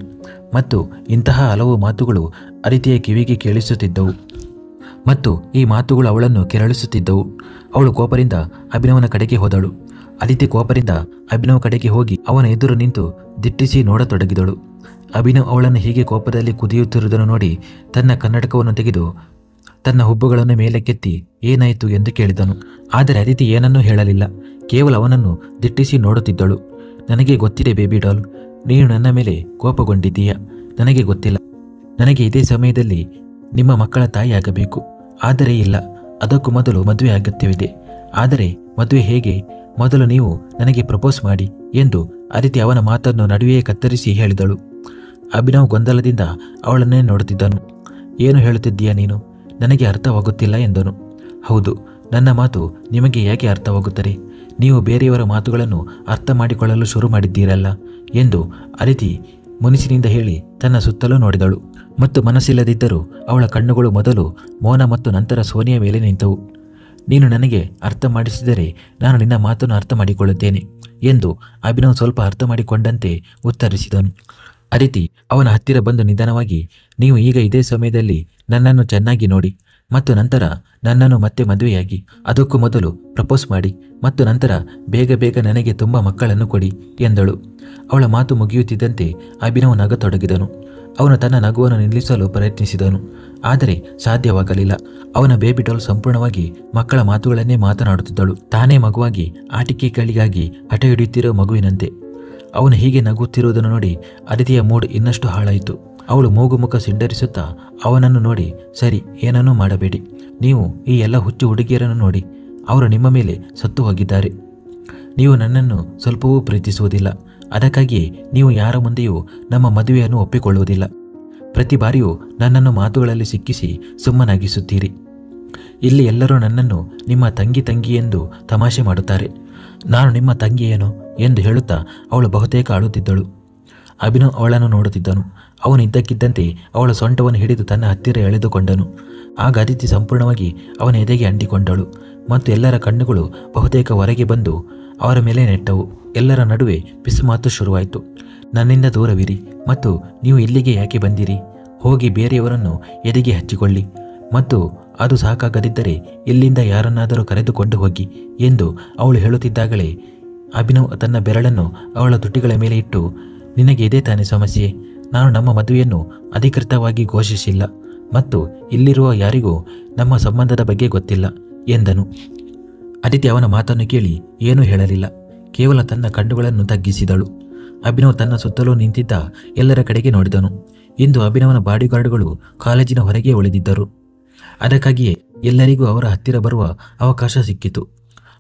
ಮತ್ತು ಇಂತಹ ಹಲವು ಮಾತುಗಳು ಅದಿತಿಯ ಕಿವಿಗೆ ಕೇಳಿಸುತ್ತಿದ್ದವು ಮತ್ತು ಈ ಮಾತುಗಳು ಅವಳನ್ನು ಕೆರಳಿಸುತ್ತಿದ್ದವು. ಅವಳು ಕೋಪದಿಂದ ಅಭಿನವನ ಕಡೆಗೆ ಹೋದಳು. ಅದಿತಿ ಕೋಪದಿಂದ ಅಭಿನವ್ ಕಡೆಗೆ ಹೋಗಿ ಅವನ ಎದುರು ನಿಂತು ದಿಟ್ಟಿಸಿ ನೋಡತೊಡಗಿದಳು. ಅಭಿನವ್ ಅವಳನ್ನು ಹೀಗೆ ಕೋಪದಲ್ಲಿ ಕುದಿಯುತ್ತಿರುವುದನ್ನು ನೋಡಿ ತನ್ನ ಕನ್ನಡಕವನ್ನು ತೆಗೆದು ತನ್ನ ಹುಬ್ಬುಗಳನ್ನು ಮೇಲಕ್ಕೆತ್ತಿ ಏನಾಯಿತು ಎಂದು ಕೇಳಿದನು. ಆದರೆ ಅದಿತಿ ಏನನ್ನೂ ಹೇಳಲಿಲ್ಲ. ಕೇವಲ ಅವನನ್ನು ದಿಟ್ಟಿಸಿ ನೋಡುತ್ತಿದ್ದಳು. ನನಗೆ ಗೊತ್ತಿದೆ ಬೇಬಿ ಡಾಲ್, ನೀನು ನನ್ನ ಮೇಲೆ ಕೋಪಗೊಂಡಿದ್ದೀಯ. ನನಗೆ ಗೊತ್ತಿಲ್ಲ. ನನಗೆ ಇದೇ ಸಮಯದಲ್ಲಿ ನಿಮ್ಮ ಮಕ್ಕಳ ತಾಯಿಯಾಗಬೇಕು. ಆದರೆ ಇಲ್ಲ, ಅದಕ್ಕೂ ಮೊದಲು ಮದುವೆ ಅಗತ್ಯವಿದೆ. ಆದರೆ ಮದುವೆ ಹೇಗೆ? ಮೊದಲು ನೀವು ನನಗೆ ಪ್ರಪೋಸ್ ಮಾಡಿ ಎಂದು ಅದಿತಿ ಅವನ ಮಾತನ್ನು ನಡುವೆಯೇ ಕತ್ತರಿಸಿ ಹೇಳಿದಳು. ಅಭಿನವ್ ಗೊಂದಲದಿಂದ ಅವಳನ್ನೇ ನೋಡುತ್ತಿದ್ದನು. ಏನು ಹೇಳುತ್ತಿದ್ದೀಯಾ ನೀನು? ನನಗೆ ಅರ್ಥವಾಗುತ್ತಿಲ್ಲ ಎಂದನು. ಹೌದು, ನನ್ನ ಮಾತು ನಿಮಗೆ ಯಾಕೆ ಅರ್ಥವಾಗುತ್ತದೆ? ನೀವು ಬೇರೆಯವರ ಮಾತುಗಳನ್ನು ಅರ್ಥ ಮಾಡಿಕೊಳ್ಳಲು ಶುರು ಮಾಡಿದ್ದೀರಲ್ಲ ಎಂದು ಅದಿತಿ ಮುನಿಸಿನಿಂದ ಹೇಳಿ ತನ್ನ ಸುತ್ತಲೂ ನೋಡಿದಳು. ಮತ್ತು ಮನಸ್ಸಿಲ್ಲದಿದ್ದರೂ ಅವಳ ಕಣ್ಣುಗಳು ಮೊದಲು ಮೋನ ಮತ್ತು ನಂತರ ಸೋನಿಯ ಮೇಲೆ ನಿಂತವು. ನೀನು ನನಗೆ ಅರ್ಥ ಮಾಡಿಸಿದರೆ ನಾನು ನಿನ್ನ ಮಾತನ್ನು ಅರ್ಥ ಮಾಡಿಕೊಳ್ಳುತ್ತೇನೆ ಎಂದು ಅಭಿನವ್ ಸ್ವಲ್ಪ ಅರ್ಥ ಮಾಡಿಕೊಂಡಂತೆ ಉತ್ತರಿಸಿದನು. ಅದಿತಿ ಅವನ ಹತ್ತಿರ ಬಂದು ನಿಧಾನವಾಗಿ, ನೀವು ಈಗ ಇದೇ ಸಮಯದಲ್ಲಿ ನನ್ನನ್ನು ಚೆನ್ನಾಗಿ ನೋಡಿ ಮತ್ತು ನಂತರ ನನ್ನನ್ನು ಮತ್ತೆ ಮದುವೆಯಾಗಿ, ಅದಕ್ಕೂ ಮೊದಲು ಪ್ರಪೋಸ್ ಮಾಡಿ ಮತ್ತು ನಂತರ ಬೇಗ ಬೇಗ ನನಗೆ ತುಂಬ ಮಕ್ಕಳನ್ನು ಕೊಡಿ ಎಂದಳು. ಅವಳ ಮಾತು ಮುಗಿಯುತ್ತಿದ್ದಂತೆ ಅಭಿನವ್ ನಗತೊಡಗಿದನು. ಅವನು ತನ್ನ ನಗುವನ್ನು ನಿಲ್ಲಿಸಲು ಪ್ರಯತ್ನಿಸಿದನು, ಆದರೆ ಸಾಧ್ಯವಾಗಲಿಲ್ಲ. ಅವನ ಬೇಬಿ ಡಾಲ್ ಸಂಪೂರ್ಣವಾಗಿ ಮಕ್ಕಳ ಮಾತುಗಳನ್ನೇ ಮಾತನಾಡುತ್ತಿದ್ದಳು, ತಾನೇ ಮಗುವಾಗಿ ಆಟಿಕೆಗಳಿಗಾಗಿ ಹಠ ಹಿಡಿಯುತ್ತಿರುವ ಮಗುವಿನಂತೆ. ಅವನು ಹೀಗೆ ನಗುತ್ತಿರುವುದನ್ನು ನೋಡಿ ಅದಿತಿಯ ಮೂಡ್ ಇನ್ನಷ್ಟು ಹಾಳಾಯಿತು. ಅವಳು ಮೂಗುಮುಖ ಸಿಂಡರಿಸುತ್ತಾ ಅವನನ್ನು ನೋಡಿ, ಸರಿ, ಏನನ್ನೂ ಮಾಡಬೇಡಿ. ನೀವು ಈ ಎಲ್ಲ ಹುಚ್ಚು ಹುಡುಗಿಯರನ್ನು ನೋಡಿ, ಅವರು ನಿಮ್ಮ ಮೇಲೆ ಸತ್ತು ಹೋಗಿದ್ದಾರೆ. ನೀವು ನನ್ನನ್ನು ಸ್ವಲ್ಪವೂ ಪ್ರೀತಿಸುವುದಿಲ್ಲ. ಅದಕ್ಕಾಗಿಯೇ ನೀವು ಯಾರ ಮುಂದೆಯೂ ನಮ್ಮ ಮದುವೆಯನ್ನು ಒಪ್ಪಿಕೊಳ್ಳುವುದಿಲ್ಲ. ಪ್ರತಿ ಬಾರಿಯೂ ನನ್ನನ್ನು ಮಾತುಗಳಲ್ಲಿ ಸಿಕ್ಕಿಸಿ ಸುಮ್ಮನಾಗಿಸುತ್ತೀರಿ. ಇಲ್ಲಿ ಎಲ್ಲರೂ ನನ್ನನ್ನು ನಿಮ್ಮ ತಂಗಿ ಎಂದು ತಮಾಷೆ ಮಾಡುತ್ತಾರೆ. ನಾನು ನಿಮ್ಮ ತಂಗಿಯೇನೋ ಎಂದು ಹೇಳುತ್ತಾ ಅವಳು ಬಹುತೇಕ ಅಳುತ್ತಿದ್ದಳು. ಅಭಿನವ್ ಅವಳನ್ನು ನೋಡುತ್ತಿದ್ದನು. ಅವನು ಇದ್ದಕ್ಕಿದ್ದಂತೆ ಅವಳ ಸೊಂಟವನ್ನು ಹಿಡಿದು ತನ್ನ ಹತ್ತಿರ ಎಳೆದುಕೊಂಡನು. ಆಗ ಅದಿತಿ ಸಂಪೂರ್ಣವಾಗಿ ಅವನ ಎದೆಗೆ ಅಂಟಿಕೊಂಡಳು ಮತ್ತು ಎಲ್ಲರ ಕಣ್ಣುಗಳು ಬಹುತೇಕ ಹೊರಗೆ ಬಂದು ಅವರ ಮೇಲೆ ನೆಟ್ಟವು. ಎಲ್ಲರ ನಡುವೆ ಪಿಸುಮಾತು ಶುರುವಾಯಿತು. ನನ್ನಿಂದ ದೂರವಿರಿ ಮತ್ತು ನೀವು ಇಲ್ಲಿಗೆ ಯಾಕೆ ಬಂದಿರಿ? ಹೋಗಿ ಬೇರೆಯವರನ್ನು ಎದೆಗೆ ಹಚ್ಚಿಕೊಳ್ಳಿ ಮತ್ತು ಅದು ಸಾಕಾಗದಿದ್ದರೆ ಇಲ್ಲಿಂದ ಯಾರನ್ನಾದರೂ ಕರೆದುಕೊಂಡು ಹೋಗಿ ಎಂದು ಅವಳು ಹೇಳುತ್ತಿದ್ದಾಗಲೇ ಅಭಿನವ್ ತನ್ನ ಬೆರಳನ್ನು ಅವಳ ತುಟಿಗಳ ಮೇಲೆ ಇಟ್ಟು, ನಿನಗೆ ಇದೇ ತಾನೇ ಸಮಸ್ಯೆ? ನಾನು ನಮ್ಮ ಮದುವೆಯನ್ನು ಅಧಿಕೃತವಾಗಿ ಘೋಷಿಸಿಲ್ಲ ಮತ್ತು ಇಲ್ಲಿರುವ ಯಾರಿಗೂ ನಮ್ಮ ಸಂಬಂಧದ ಬಗ್ಗೆ ಗೊತ್ತಿಲ್ಲ ಎಂದನು. ಅದಿತಿ ಅವನ ಮಾತನ್ನು ಕೇಳಿ ಏನೂ ಹೇಳಲಿಲ್ಲ. ಕೇವಲ ತನ್ನ ಕಣ್ಣುಗಳನ್ನು ತಗ್ಗಿಸಿದಳು. ಅಭಿನವ್ ತನ್ನ ಸುತ್ತಲೂ ನಿಂತಿದ್ದ ಎಲ್ಲರ ಕಡೆಗೆ ನೋಡಿದನು. ಇಂದು ಅಭಿನವನ ಬಾಡಿಗಾರ್ಡ್ಗಳು ಕಾಲೇಜಿನ ಹೊರಗೆ ಉಳಿದಿದ್ದರು. ಅದಕ್ಕಾಗಿಯೇ ಎಲ್ಲರಿಗೂ ಅವರ ಹತ್ತಿರ ಬರುವ ಅವಕಾಶ ಸಿಕ್ಕಿತು.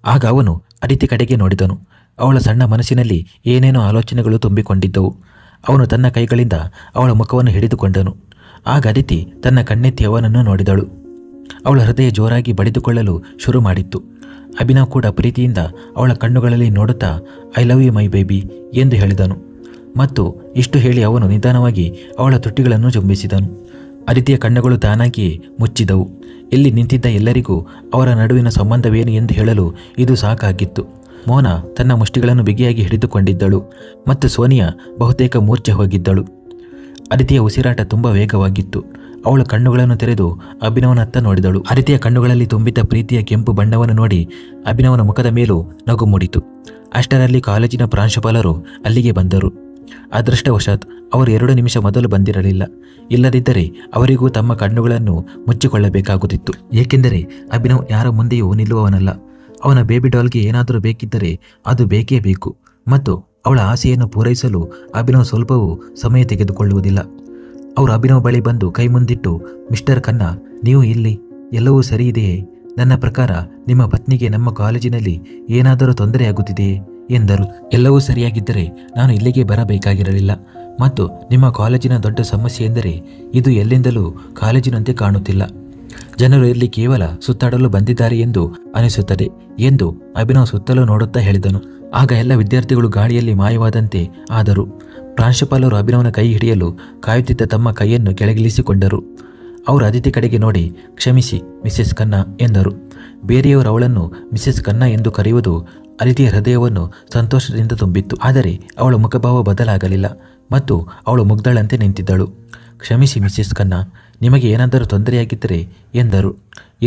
ಆಗ ಅವನು ಅದಿತಿ ಕಡೆಗೆ ನೋಡಿದನು. ಅವಳ ಸಣ್ಣ ಮನಸ್ಸಿನಲ್ಲಿ ಏನೇನೋ ಆಲೋಚನೆಗಳು ತುಂಬಿಕೊಂಡಿದ್ದವು. ಅವನು ತನ್ನ ಕೈಗಳಿಂದ ಅವಳ ಮುಖವನ್ನು ಹಿಡಿದುಕೊಂಡನು. ಆಗ ಅದಿತಿ ತನ್ನ ಕಣ್ಣೆತ್ತಿ ಅವನನ್ನು ನೋಡಿದಳು. ಅವಳ ಹೃದಯ ಜೋರಾಗಿ ಬಡಿದುಕೊಳ್ಳಲು ಶುರು ಮಾಡಿತ್ತು. ಅಭಿನವ್ ಕೂಡ ಪ್ರೀತಿಯಿಂದ ಅವಳ ಕಣ್ಣುಗಳಲ್ಲಿ ನೋಡುತ್ತಾ I love you my baby ಎಂದು ಹೇಳಿದನು. ಮತ್ತು ಇಷ್ಟು ಹೇಳಿ ಅವನು ನಿಧಾನವಾಗಿ ಅವಳ ತುಟಿಗಳನ್ನು ಚುಂಬಿಸಿದನು. ಅದಿತಿಯ ಕಣ್ಣುಗಳು ತಾನಾಗಿಯೇ ಮುಚ್ಚಿದವು. ಇಲ್ಲಿ ನಿಂತಿದ್ದ ಎಲ್ಲರಿಗೂ ಅವರ ನಡುವಿನ ಸಂಬಂಧವೇನು ಎಂದು ಹೇಳಲು ಇದು ಸಾಕಾಗಿತ್ತು. ಮೋನಾ ತನ್ನ ಮುಷ್ಟಿಗಳನ್ನು ಬಿಗಿಯಾಗಿ ಹಿಡಿದುಕೊಂಡಿದ್ದಳು ಮತ್ತು ಸೋನಿಯಾ ಬಹುತೇಕ ಮೂರ್ಛೆ ಹೋಗಿದ್ದಳು. ಅದಿತಿಯ ಉಸಿರಾಟ ತುಂಬ ವೇಗವಾಗಿತ್ತು. ಅವಳು ಕಣ್ಣುಗಳನ್ನು ತೆರೆದು ಅಭಿನವನತ್ತ ನೋಡಿದಳು. ಅದಿತಿಯ ಕಣ್ಣುಗಳಲ್ಲಿ ತುಂಬಿದ್ದ ಪ್ರೀತಿಯ ಕೆಂಪು ಬಣ್ಣವನ್ನು ನೋಡಿ ಅಭಿನವನ ಮುಖದ ಮೇಲೂ ನಗು ಮೂಡಿತು. ಅಷ್ಟರಲ್ಲಿ ಕಾಲೇಜಿನ ಪ್ರಾಂಶುಪಾಲರು ಅಲ್ಲಿಗೆ ಬಂದರು. ಅದೃಷ್ಟವಶಾತ್ ಅವರು 2 ನಿಮಿಷ ಮೊದಲು ಬಂದಿರಲಿಲ್ಲ. ಇಲ್ಲದಿದ್ದರೆ ಅವರಿಗೂ ತಮ್ಮ ಕಣ್ಣುಗಳನ್ನು ಮುಚ್ಚಿಕೊಳ್ಳಬೇಕಾಗುತ್ತಿತ್ತು. ಏಕೆಂದರೆ ಅಭಿನವ್ ಯಾರ ಮುಂದೆಯೂ ನಿಲ್ಲುವವನಲ್ಲ. ಅವನ ಬೇಬಿ ಡಾಲ್ಗೆ ಏನಾದರೂ ಬೇಕಿದ್ದರೆ ಅದು ಬೇಕೇ ಬೇಕು ಮತ್ತು ಅವಳ ಆಸೆಯನ್ನು ಪೂರೈಸಲು ಅಭಿನವ್ ಸ್ವಲ್ಪವೂ ಸಮಯ ತೆಗೆದುಕೊಳ್ಳುವುದಿಲ್ಲ. ಅವರು ಅಭಿನವ್ ಬಳಿ ಬಂದು ಕೈ ಮುಂದಿಟ್ಟು, ಮಿಸ್ಟರ್ ಖನ್ನಾ, ನೀವು ಇಲ್ಲಿ, ಎಲ್ಲವೂ ಸರಿಯಿದೆಯೇ? ನನ್ನ ಪ್ರಕಾರ ನಿಮ್ಮ ಪತ್ನಿಗೆ ನಮ್ಮ ಕಾಲೇಜಿನಲ್ಲಿ ಏನಾದರೂ ತೊಂದರೆಯಾಗುತ್ತಿದೆಯೇ ಎಂದರು. ಎಲ್ಲವೂ ಸರಿಯಾಗಿದ್ದರೆ ನಾನು ಇಲ್ಲಿಗೆ ಬರಬೇಕಾಗಿರಲಿಲ್ಲ. ಮತ್ತು ನಿಮ್ಮ ಕಾಲೇಜಿನ ದೊಡ್ಡ ಸಮಸ್ಯೆ ಎಂದರೆ ಇದು ಎಲ್ಲಿಂದಲೂ ಕಾಲೇಜಿನಂತೆ ಕಾಣುತ್ತಿಲ್ಲ. ಜನರು ಇಲ್ಲಿ ಕೇವಲ ಸುತ್ತಾಡಲು ಬಂದಿದ್ದಾರೆ ಎಂದು ಅನಿಸುತ್ತದೆ ಎಂದು ಅಭಿನವ್ ಸುತ್ತಲೂ ನೋಡುತ್ತಾ ಹೇಳಿದನು. ಆಗ ಎಲ್ಲ ವಿದ್ಯಾರ್ಥಿಗಳು ಗಾಳಿಯಲ್ಲಿ ಮಾಯವಾದಂತೆ ಆದರು. ಪ್ರಾಂಶುಪಾಲರು ಅಭಿನವನ ಕೈ ಹಿಡಿಯಲು ಕಾಯುತ್ತಿದ್ದ ತಮ್ಮ ಕೈಯನ್ನು ಕೆಳಗಿಳಿಸಿಕೊಂಡರು. ಅವರು ಅದಿತಿ ಕಡೆಗೆ ನೋಡಿ, ಕ್ಷಮಿಸಿ ಮಿಸೆಸ್ ಖನ್ನಾ ಎಂದರು. ಬೇರೆಯವರು ಅವಳನ್ನು ಮಿಸೆಸ್ ಖನ್ನಾ ಎಂದು ಕರೆಯುವುದು ಅದಿತಿಯ ಹೃದಯವನ್ನು ಸಂತೋಷದಿಂದ ತುಂಬಿತ್ತು. ಆದರೆ ಅವಳ ಮುಖಭಾವ ಬದಲಾಗಲಿಲ್ಲ ಮತ್ತು ಅವಳು ಮುಗ್ಧಳಂತೆ ನಿಂತಿದ್ದಳು. ಕ್ಷಮಿಸಿ ಮಿಸೆಸ್ ಖನ್ನಾ, ನಿಮಗೆ ಏನಾದರೂ ತೊಂದರೆಯಾಗಿದ್ದರೆ ಎಂದರು.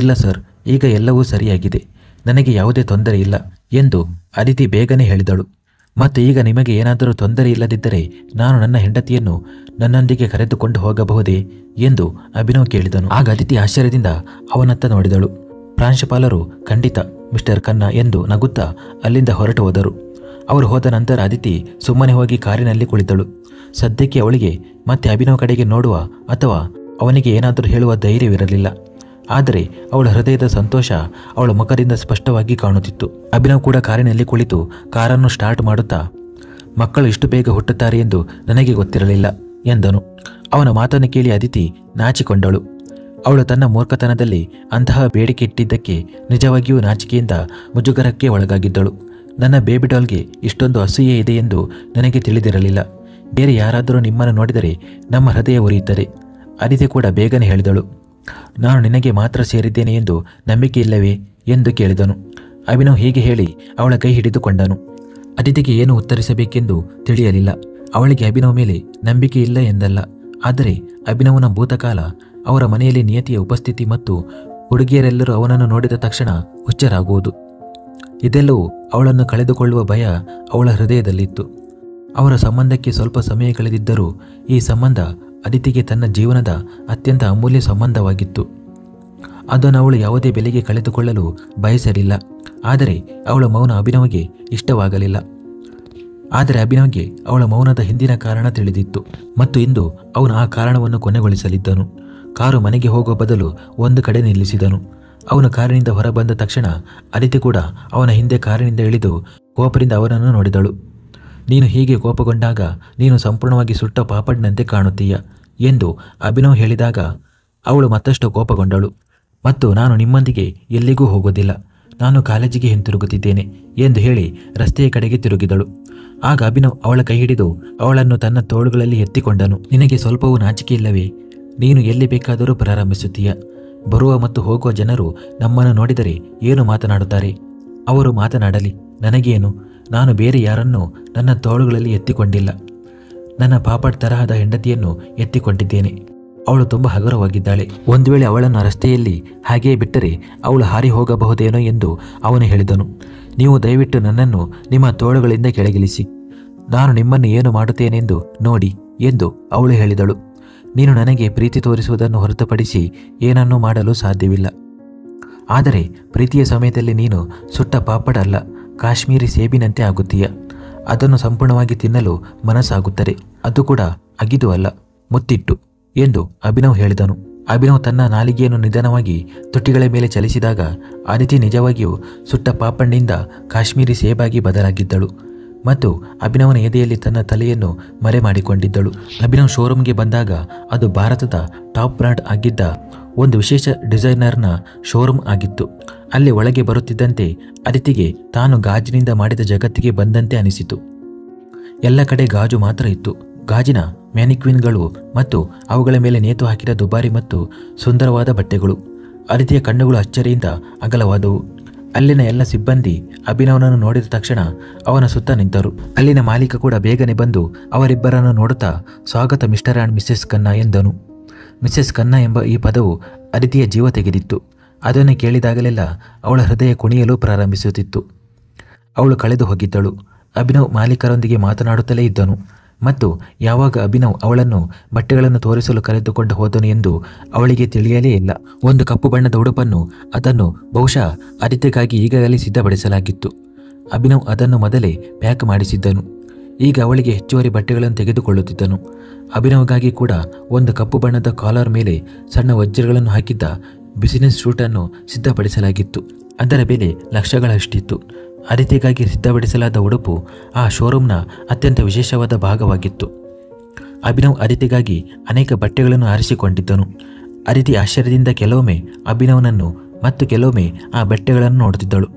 ಇಲ್ಲ ಸರ್, ಈಗ ಎಲ್ಲವೂ ಸರಿಯಾಗಿದೆ. ನನಗೆ ಯಾವುದೇ ತೊಂದರೆ ಇಲ್ಲ ಎಂದು ಅದಿತಿ ಬೇಗನೆ ಹೇಳಿದಳು. ಮತ್ತು ಈಗ ನಿಮಗೆ ಏನಾದರೂ ತೊಂದರೆ ಇಲ್ಲದಿದ್ದರೆ ನಾನು ನನ್ನ ಹೆಂಡತಿಯನ್ನು ನನ್ನೊಂದಿಗೆ ಕರೆದುಕೊಂಡು ಹೋಗಬಹುದೇ ಎಂದು ಅಭಿನವ್ ಕೇಳಿದನು. ಆಗ ಅದಿತಿ ಆಶ್ಚರ್ಯದಿಂದ ಅವನತ್ತ ನೋಡಿದಳು. ಪ್ರಾಂಶುಪಾಲರು ಖಂಡಿತ ಮಿಸ್ಟರ್ ಖನ್ನಾ ಎಂದು ನಗುತ್ತಾ ಅಲ್ಲಿಂದ ಹೊರಟು ಹೋದರು. ಅವರು ಹೋದ ನಂತರ ಅದಿತಿ ಸುಮ್ಮನೆ ಹೋಗಿ ಕಾರಿನಲ್ಲಿ ಕುಳಿತಳು. ಸದ್ಯಕ್ಕೆ ಅವಳಿಗೆ ಮತ್ತೆ ಅಭಿನವ್ ಕಡೆಗೆ ನೋಡುವ ಅಥವಾ ಅವನಿಗೆ ಏನಾದರೂ ಹೇಳುವ ಧೈರ್ಯವಿರಲಿಲ್ಲ. ಆದರೆ ಅವಳ ಹೃದಯದ ಸಂತೋಷ ಅವಳ ಮುಖದಿಂದ ಸ್ಪಷ್ಟವಾಗಿ ಕಾಣುತ್ತಿತ್ತು. ಅಭಿನವ್ ಕೂಡ ಕಾರಿನಲ್ಲಿ ಕುಳಿತು ಕಾರನ್ನು ಸ್ಟಾರ್ಟ್ ಮಾಡುತ್ತಾ, ಮಕ್ಕಳು ಇಷ್ಟು ಬೇಗ ಹುಟ್ಟುತ್ತಾರೆ ಎಂದು ನನಗೆ ಗೊತ್ತಿರಲಿಲ್ಲ ಎಂದನು. ಅವನ ಮಾತನ್ನು ಕೇಳಿ ಅದಿತಿ ನಾಚಿಕೊಂಡಳು. ಅವಳು ತನ್ನ ಮೂರ್ಖತನದಲ್ಲಿ ಅಂತಹ ಬೇಡಿಕೆ ಇಟ್ಟಿದ್ದಕ್ಕೆ ನಿಜವಾಗಿಯೂ ನಾಚಿಕೆಯಿಂದ ಮುಜುಗರಕ್ಕೆ ಒಳಗಾಗಿದ್ದಳು. ನನ್ನ ಬೇಬಿ ಡಾಲ್ಗೆ ಇಷ್ಟೊಂದು ಅಸೂಯೆ ಇದೆ ಎಂದು ನನಗೆ ತಿಳಿದಿರಲಿಲ್ಲ. ಬೇರೆ ಯಾರಾದರೂ ನಿಮ್ಮನ್ನು ನೋಡಿದರೆ ನಮ್ಮ ಹೃದಯ ಉರಿಯುತ್ತದೆ. ಅದಿತಿ ಕೂಡ ಬೇಗನೆ ಹೇಳಿದಳು. ನಾನು ನಿನಗೆ ಮಾತ್ರ ಸೇರಿದ್ದೇನೆ ಎಂದು ನಂಬಿಕೆ ಇಲ್ಲವೇ ಎಂದು ಕೇಳಿದನು. ಅಭಿನವ್ ಹೀಗೆ ಹೇಳಿ ಅವಳ ಕೈ ಹಿಡಿದುಕೊಂಡನು. ಅದಿತಿಗೆ ಏನು ಉತ್ತರಿಸಬೇಕೆಂದು ತಿಳಿಯಲಿಲ್ಲ. ಅವಳಿಗೆ ಅಭಿನವ್ ಮೇಲೆ ನಂಬಿಕೆ ಇಲ್ಲ ಎಂದಲ್ಲ, ಆದರೆ ಅಭಿನವನ ಭೂತಕಾಲ, ಅವರ ಮನೆಯಲ್ಲಿ ನಿಯತಿಯ ಉಪಸ್ಥಿತಿ ಮತ್ತು ಹುಡುಗಿಯರೆಲ್ಲರೂ ಅವನನ್ನು ನೋಡಿದ ತಕ್ಷಣ ಹುಚ್ಚರಾಗುವುದು, ಇದೆಲ್ಲವೂ ಅವಳನ್ನು ಕಳೆದುಕೊಳ್ಳುವ ಭಯ ಅವಳ ಹೃದಯದಲ್ಲಿತ್ತು. ಅವರ ಸಂಬಂಧಕ್ಕೆ ಸ್ವಲ್ಪ ಸಮಯ ಕಳೆದಿದ್ದರೂ ಈ ಸಂಬಂಧ ಅದಿತಿಗೆ ತನ್ನ ಜೀವನದ ಅತ್ಯಂತ ಅಮೂಲ್ಯ ಸಂಬಂಧವಾಗಿತ್ತು. ಅದನ್ನು ಅವಳು ಯಾವುದೇ ಬೆಲೆಗೆ ಕಳೆದುಕೊಳ್ಳಲು ಬಯಸಲಿಲ್ಲ. ಆದರೆ ಅವಳ ಮೌನ ಅಭಿನವ್ಗೆ ಇಷ್ಟವಾಗಲಿಲ್ಲ. ಆದರೆ ಅಭಿನವ್ಗೆ ಅವಳ ಮೌನದ ಹಿಂದಿನ ಕಾರಣ ತಿಳಿದಿತ್ತು ಮತ್ತು ಇಂದು ಅವನು ಆ ಕಾರಣವನ್ನು ಕೊನೆಗೊಳಿಸಲಿದ್ದನು. ಕಾರು ಮನೆಗೆ ಹೋಗುವ ಬದಲು ಒಂದು ಕಡೆ ನಿಲ್ಲಿಸಿದನು. ಅವನು ಕಾರಿನಿಂದ ಹೊರಬಂದ ತಕ್ಷಣ ಅದಿತಿ ಕೂಡ ಅವನ ಹಿಂದೆ ಕಾರಿನಿಂದ ಇಳಿದು ಕೋಪದಿಂದ ಅವನನ್ನು ನೋಡಿದಳು. ನೀನು ಹೀಗೆ ಕೋಪಗೊಂಡಾಗ ನೀನು ಸಂಪೂರ್ಣವಾಗಿ ಸುಟ್ಟ ಪಾಪಡ್ನಂತೆ ಕಾಣುತ್ತೀಯ ಎಂದು ಅಭಿನವ್ ಹೇಳಿದಾಗ ಅವಳು ಮತ್ತಷ್ಟು ಕೋಪಗೊಂಡಳು. ಮತ್ತು ನಾನು ನಿಮ್ಮೊಂದಿಗೆ ಎಲ್ಲಿಗೂ ಹೋಗೋದಿಲ್ಲ, ನಾನು ಕಾಲೇಜಿಗೆ ಹಿಂತಿರುಗುತ್ತಿದ್ದೇನೆ ಎಂದು ಹೇಳಿ ರಸ್ತೆಯ ಕಡೆಗೆ ತಿರುಗಿದಳು. ಆಗ ಅಭಿನವ್ ಅವಳ ಕೈ ಹಿಡಿದು ಅವಳನ್ನು ತನ್ನ ತೋಳುಗಳಲ್ಲಿ ಎತ್ತಿಕೊಂಡನು. ನಿನಗೆ ಸ್ವಲ್ಪವೂ ನಾಚಿಕೆ ಇಲ್ಲವೇ? ನೀನು ಎಲ್ಲಿ ಬೇಕಾದರೂ ಪ್ರಾರಂಭಿಸುತ್ತೀಯ. ಬರುವ ಮತ್ತು ಹೋಗುವ ಜನರು ನಮ್ಮನ್ನು ನೋಡಿದರೆ ಏನು ಮಾತನಾಡುತ್ತಾರೆ? ಅವರು ಮಾತನಾಡಲಿ, ನನಗೇನು? ನಾನು ಬೇರೆ ಯಾರನ್ನೂ ನನ್ನ ತೋಳುಗಳಲ್ಲಿ ಎತ್ತಿಕೊಂಡಿಲ್ಲ. ನನ್ನ ಪಾಪಡ್ ತರಹದ ಹೆಂಡತಿಯನ್ನು ಎತ್ತಿಕೊಂಡಿದ್ದೇನೆ. ಅವಳು ತುಂಬ ಹಗುರವಾಗಿದ್ದಾಳೆ. ಒಂದು ವೇಳೆ ಅವಳನ್ನು ರಸ್ತೆಯಲ್ಲಿ ಹಾಗೆಯೇ ಬಿಟ್ಟರೆ ಅವಳು ಹಾರಿ ಹೋಗಬಹುದೇನೋ ಎಂದು ಅವನು ಹೇಳಿದನು. ನೀವು ದಯವಿಟ್ಟು ನನ್ನನ್ನು ನಿಮ್ಮ ತೋಳುಗಳಿಂದ ಕೆಳಗಿಳಿಸಿ, ನಾನು ನಿಮ್ಮನ್ನು ಏನು ಮಾಡುತ್ತೇನೆಂದು ನೋಡಿ ಎಂದು ಅವಳು ಹೇಳಿದಳು. ನೀನು ನನಗೆ ಪ್ರೀತಿ ತೋರಿಸುವುದನ್ನು ಹೊರತುಪಡಿಸಿ ಏನನ್ನೂ ಮಾಡಲು ಸಾಧ್ಯವಿಲ್ಲ. ಆದರೆ ಪ್ರೀತಿಯ ಸಮಯದಲ್ಲಿ ನೀನು ಸುಟ್ಟ ಪಾಪಡ್ ಅಲ್ಲ, ಕಾಶ್ಮೀರಿ ಸೇಬಿನಂತೆ ಆಗುತ್ತೀಯ. ಅದನ್ನು ಸಂಪೂರ್ಣವಾಗಿ ತಿನ್ನಲು ಮನಸ್ಸಾಗುತ್ತದೆ, ಅದು ಕೂಡ ಅಗಿದು ಅಲ್ಲ, ಮುತ್ತಿಟ್ಟು ಎಂದು ಅಭಿನವ್ ಹೇಳಿದನು. ಅಭಿನವ್ ತನ್ನ ನಾಲಿಗೆಯನ್ನು ನಿಧಾನವಾಗಿ ತುಟಿಗಳ ಮೇಲೆ ಚಲಿಸಿದಾಗ ಅದಿತಿ ನಿಜವಾಗಿಯೂ ಸುಟ್ಟ ಪಾಪಣ್ಣಿಂದ ಕಾಶ್ಮೀರಿ ಸೇಬಾಗಿ ಬದಲಾಗಿದ್ದಳು ಮತ್ತು ಅಭಿನವನ ಎದೆಯಲ್ಲಿ ತನ್ನ ತಲೆಯನ್ನು ಮರೆ ಮಾಡಿಕೊಂಡಿದ್ದಳು. ಅಭಿನವ್ ಶೋರೂಮ್ಗೆ ಬಂದಾಗ ಅದು ಭಾರತದ ಟಾಪ್ ಬ್ರ್ಯಾಂಡ್ ಆಗಿದ್ದ ಒಂದು ವಿಶೇಷ ಡಿಸೈನರ್ನ ಶೋರೂಮ್ ಆಗಿತ್ತು. ಅಲ್ಲಿ ಒಳಗೆ ಬರುತ್ತಿದ್ದಂತೆ ಅದಿತಿಗೆ ತಾನು ಗಾಜಿನಿಂದ ಮಾಡಿದ ಜಗತ್ತಿಗೆ ಬಂದಂತೆ ಅನಿಸಿತು. ಎಲ್ಲ ಕಡೆ ಗಾಜು ಮಾತ್ರ ಇತ್ತು. ಗಾಜಿನ ಮ್ಯಾನಿಕ್ವಿನ್ಗಳು ಮತ್ತು ಅವುಗಳ ಮೇಲೆ ನೇತು ಹಾಕಿದ ದುಬಾರಿ ಮತ್ತು ಸುಂದರವಾದ ಬಟ್ಟೆಗಳು. ಅದಿತಿಯ ಕಣ್ಣುಗಳು ಅಚ್ಚರಿಯಿಂದ ಅಗಲವಾದವು. ಅಲ್ಲಿನ ಎಲ್ಲ ಸಿಬ್ಬಂದಿ ಅಭಿನವನನ್ನು ನೋಡಿದ ತಕ್ಷಣ ಅವನ ಸುತ್ತ ನಿಂತರು. ಅಲ್ಲಿನ ಮಾಲೀಕ ಕೂಡ ಬೇಗನೆ ಬಂದು ಅವರಿಬ್ಬರನ್ನು ನೋಡುತ್ತಾ, ಸ್ವಾಗತ ಮಿಸ್ಟರ್ ಆ್ಯಂಡ್ ಮಿಸ್ಸೆಸ್ ಖನ್ನಾ ಎಂದನು. ಮಿಸ್ಸೆಸ್ ಖನ್ನಾ ಎಂಬ ಈ ಪದವು ಅದಿತಿಯ ಜೀವ ತೆಗೆದಿತ್ತು. ಅದನ್ನು ಕೇಳಿದಾಗಲೆಲ್ಲ ಅವಳ ಹೃದಯ ಕುಣಿಯಲು ಪ್ರಾರಂಭಿಸುತ್ತಿತ್ತು. ಅವಳು ಕಳೆದು ಹೋಗಿದ್ದಳು. ಅಭಿನವ್ ಮಾಲೀಕರೊಂದಿಗೆ ಮಾತನಾಡುತ್ತಲೇ ಇದ್ದನು ಮತ್ತು ಯಾವಾಗ ಅಭಿನವ್ ಅವಳನ್ನು ಬಟ್ಟೆಗಳನ್ನು ತೋರಿಸಲು ಕರೆದುಕೊಂಡು ಹೋದನು ಎಂದು ಅವಳಿಗೆ ತಿಳಿಯಲೇ ಇಲ್ಲ. ಒಂದು ಕಪ್ಪು ಬಣ್ಣದ ಉಡುಪನ್ನು ಅದನ್ನು ಬಹುಶಃ ಅದಿತಿಗಾಗಿ ಈಗಾಗಲೇ ಸಿದ್ಧಪಡಿಸಲಾಗಿತ್ತು. ಅಭಿನವ್ ಅದನ್ನು ಮೊದಲೇ ಪ್ಯಾಕ್ ಮಾಡಿಸಿದ್ದನು. ಈಗ ಅವಳಿಗೆ ಹೆಚ್ಚುವರಿ ಬಟ್ಟೆಗಳನ್ನು ತೆಗೆದುಕೊಳ್ಳುತ್ತಿದ್ದನು. ಅಭಿನವ್ಗಾಗಿ ಕೂಡ ಒಂದು ಕಪ್ಪು ಬಣ್ಣದ ಕಾಲರ್ ಮೇಲೆ ಸಣ್ಣ ವಜ್ರಗಳನ್ನು ಹಾಕಿದ್ದ ಬಿಸಿನೆಸ್ ಸೂಟನ್ನು ಸಿದ್ಧಪಡಿಸಲಾಗಿತ್ತು. ಅದರ ಬೆಲೆ ಲಕ್ಷಗಳಷ್ಟಿತ್ತು. ಅದಿತಿಗಾಗಿ ಸಿದ್ಧಪಡಿಸಲಾದ ಉಡುಪು ಆ ಶೋರೂಮ್ನ ಅತ್ಯಂತ ವಿಶೇಷವಾದ ಭಾಗವಾಗಿತ್ತು. ಅಭಿನವ್ ಅದಿತಿಗಾಗಿ ಅನೇಕ ಬಟ್ಟೆಗಳನ್ನು ಆರಿಸಿಕೊಂಡಿದ್ದನು. ಅದಿತಿ ಆಶ್ಚರ್ಯದಿಂದ ಕೆಲವೊಮ್ಮೆ ಅಭಿನವನನ್ನು ಮತ್ತು ಕೆಲವೊಮ್ಮೆ ಆ ಬಟ್ಟೆಗಳನ್ನು ನೋಡುತ್ತಿದ್ದಳು.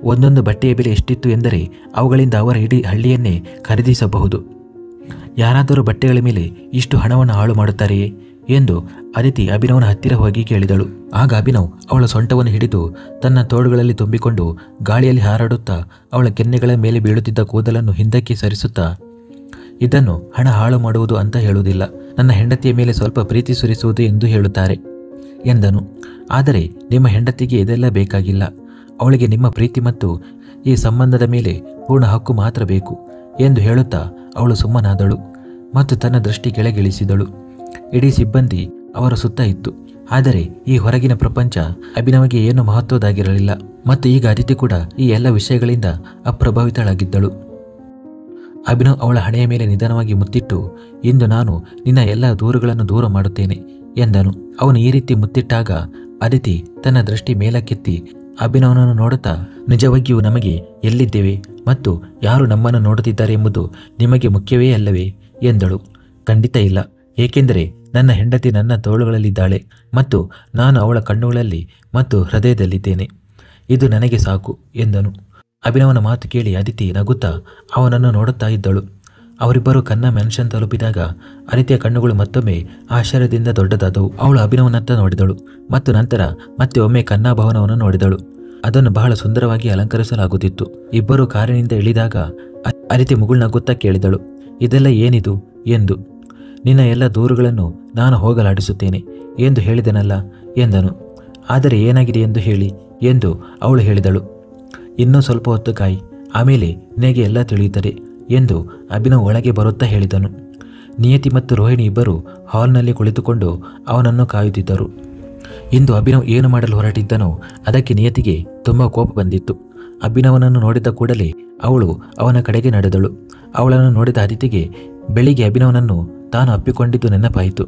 ಒಂದೊಂದು ಬಟ್ಟೆಯ ಬೆಲೆ ಎಷ್ಟಿತ್ತು ಎಂದರೆ ಅವುಗಳಿಂದ ಅವರ ಇಡೀ ಹಳ್ಳಿಯನ್ನೇ ಖರೀದಿಸಬಹುದು. ಯಾರಾದರೂ ಬಟ್ಟೆಗಳ ಮೇಲೆ ಇಷ್ಟು ಹಣವನ್ನು ಹಾಳು ಮಾಡುತ್ತಾರೆಯೇ ಎಂದು ಅದಿತಿ ಅಭಿನವನ ಹತ್ತಿರ ಹೋಗಿ ಕೇಳಿದಳು. ಆಗ ಅಭಿನವ್ ಅವಳ ಸೊಂಟವನ್ನು ಹಿಡಿದು ತನ್ನ ತೋಳುಗಳಲ್ಲಿ ತುಂಬಿಕೊಂಡು ಗಾಳಿಯಲ್ಲಿ ಹಾರಾಡುತ್ತಾ ಅವಳ ಕೆನ್ನೆಗಳ ಮೇಲೆ ಬೀಳುತ್ತಿದ್ದ ಕೂದಲನ್ನು ಹಿಂದಕ್ಕೆ ಸರಿಸುತ್ತಾ, ಇದನ್ನು ಹಣ ಹಾಳು ಮಾಡುವುದು ಅಂತ ಹೇಳುವುದಿಲ್ಲ, ನನ್ನ ಹೆಂಡತಿಯ ಮೇಲೆ ಸ್ವಲ್ಪ ಪ್ರೀತಿ ಸುರಿಸುವುದು ಎಂದು ಹೇಳುತ್ತಾರೆ ಎಂದನು. ಆದರೆ ನಿಮ್ಮ ಹೆಂಡತಿಗೆ ಇದೆಲ್ಲ ಬೇಕಾಗಿಲ್ಲ. ಅವಳಿಗೆ ನಿಮ್ಮ ಪ್ರೀತಿ ಮತ್ತು ಈ ಸಂಬಂಧದ ಮೇಲೆ ಪೂರ್ಣ ಹಕ್ಕು ಮಾತ್ರ ಬೇಕು ಎಂದು ಹೇಳುತ್ತಾ ಅವಳು ಸುಮ್ಮನಾದಳು ಮತ್ತು ತನ್ನ ದೃಷ್ಟಿ ಕೆಳಗಿಳಿಸಿದಳು. ಇಡೀ ಸಿಬ್ಬಂದಿ ಅವರ ಸುತ್ತ ಇತ್ತು. ಆದರೆ ಈ ಹೊರಗಿನ ಪ್ರಪಂಚ ಅಭಿನವಗೆ ಏನು ಮಹತ್ವದಾಗಿರಲಿಲ್ಲ ಮತ್ತು ಈಗ ಅದಿತಿ ಕೂಡ ಈ ಎಲ್ಲ ವಿಷಯಗಳಿಂದ ಅಪ್ರಭಾವಿತಳಾಗಿದ್ದಳು. ಅಭಿನವ್ ಅವಳ ಹಣೆಯ ಮೇಲೆ ನಿಧಾನವಾಗಿ ಮುತ್ತಿಟ್ಟು, ಇಂದು ನಾನು ನಿನ್ನ ಎಲ್ಲ ದೂರುಗಳನ್ನು ದೂರ ಮಾಡುತ್ತೇನೆ ಎಂದನು. ಅವನು ಈ ರೀತಿ ಮುತ್ತಿಟ್ಟಾಗ ಅದಿತಿ ತನ್ನ ದೃಷ್ಟಿ ಮೇಲಕ್ಕೆತ್ತಿ ಅಭಿನವನನ್ನು ನೋಡುತ್ತಾ, ನಿಜವಾಗಿಯೂ ನಮಗೆ ಎಲ್ಲಿದ್ದೇವೆ ಮತ್ತು ಯಾರು ನಮ್ಮನ್ನು ನೋಡುತ್ತಿದ್ದಾರೆ ಎಂಬುದು ನಿಮಗೆ ಮುಖ್ಯವೇ ಅಲ್ಲವೇ ಎಂದಳು. ಖಂಡಿತ ಇಲ್ಲ, ಏಕೆಂದರೆ ನನ್ನ ಹೆಂಡತಿ ನನ್ನ ತೋಳುಗಳಲ್ಲಿದ್ದಾಳೆ ಮತ್ತು ನಾನು ಅವಳ ಕಣ್ಣುಗಳಲ್ಲಿ ಮತ್ತು ಹೃದಯದಲ್ಲಿದ್ದೇನೆ. ಇದು ನನಗೆ ಸಾಕು ಎಂದನು. ಅಭಿನವನ ಮಾತು ಕೇಳಿ ಅದಿತಿ ನಗುತ್ತಾ ಅವನನ್ನು ನೋಡುತ್ತಾ ಇದ್ದಳು. ಅವರಿಬ್ಬರು ಖನ್ನಾ ಮ್ಯಾನ್ಷನ್ ತಲುಪಿದಾಗ ಅದಿತಿಯ ಕಣ್ಣುಗಳು ಮತ್ತೊಮ್ಮೆ ಆಶ್ಚರ್ಯದಿಂದ ದೊಡ್ಡದಾದವು. ಅವಳು ಅಭಿನವನತ್ತ ನೋಡಿದಳು ಮತ್ತು ನಂತರ ಮತ್ತೆ ಒಮ್ಮೆ ಖನ್ನಾ ಭವನವನ್ನು ನೋಡಿದಳು. ಅದನ್ನು ಬಹಳ ಸುಂದರವಾಗಿ ಅಲಂಕರಿಸಲಾಗುತ್ತಿತ್ತು. ಇಬ್ಬರು ಕಾರಿನಿಂದ ಇಳಿದಾಗ ಅದಿತಿ ಮುಗುಳ್ನಗುತ್ತಾ ಕೇಳಿದಳು, ಇದೆಲ್ಲ ಏನಿದು ಎಂದು. ನಿನ್ನ ಎಲ್ಲ ದೂರುಗಳನ್ನು ನಾನು ಹೋಗಲಾಡಿಸುತ್ತೇನೆ ಎಂದು ಹೇಳಿದನಲ್ಲ ಎಂದನು. ಆದರೆ ಏನಾಗಿದೆ ಎಂದು ಹೇಳಿ ಎಂದು ಅವಳು ಹೇಳಿದಳು. ಇನ್ನೂ ಸ್ವಲ್ಪ ಹೊತ್ತು ಕಾಯಿ, ಆಮೇಲೆ ನಿನಗೆ ಎಲ್ಲ ತಿಳಿಯುತ್ತದೆ ಎಂದು ಅಭಿನವ್ ಒಳಗೆ ಬರುತ್ತಾ ಹೇಳಿದನು. ನಿಯತಿ ಮತ್ತು ರೋಹಿಣಿ ಇಬ್ಬರು ಹಾಲ್ನಲ್ಲಿ ಕುಳಿತುಕೊಂಡು ಅವನನ್ನು ಕಾಯುತ್ತಿದ್ದರು. ಇಂದು ಅಭಿನವ್ ಏನು ಮಾಡಲು ಹೊರಟಿದ್ದನೋ ಅದಕ್ಕೆ ನಿಯತಿಗೆ ತುಂಬ ಕೋಪ ಬಂದಿತ್ತು. ಅಭಿನವನನ್ನು ನೋಡಿದ ಕೂಡಲೇ ಅವಳು ಅವನ ಕಡೆಗೆ ನಡೆದಳು. ಅವಳನ್ನು ನೋಡಿದ ಅದಿತಿಗೆ ಬೆಳಿಗ್ಗೆ ಅಭಿನವನನ್ನು ತಾನು ಅಪ್ಪಿಕೊಂಡಿದ್ದು ನೆನಪಾಯಿತು.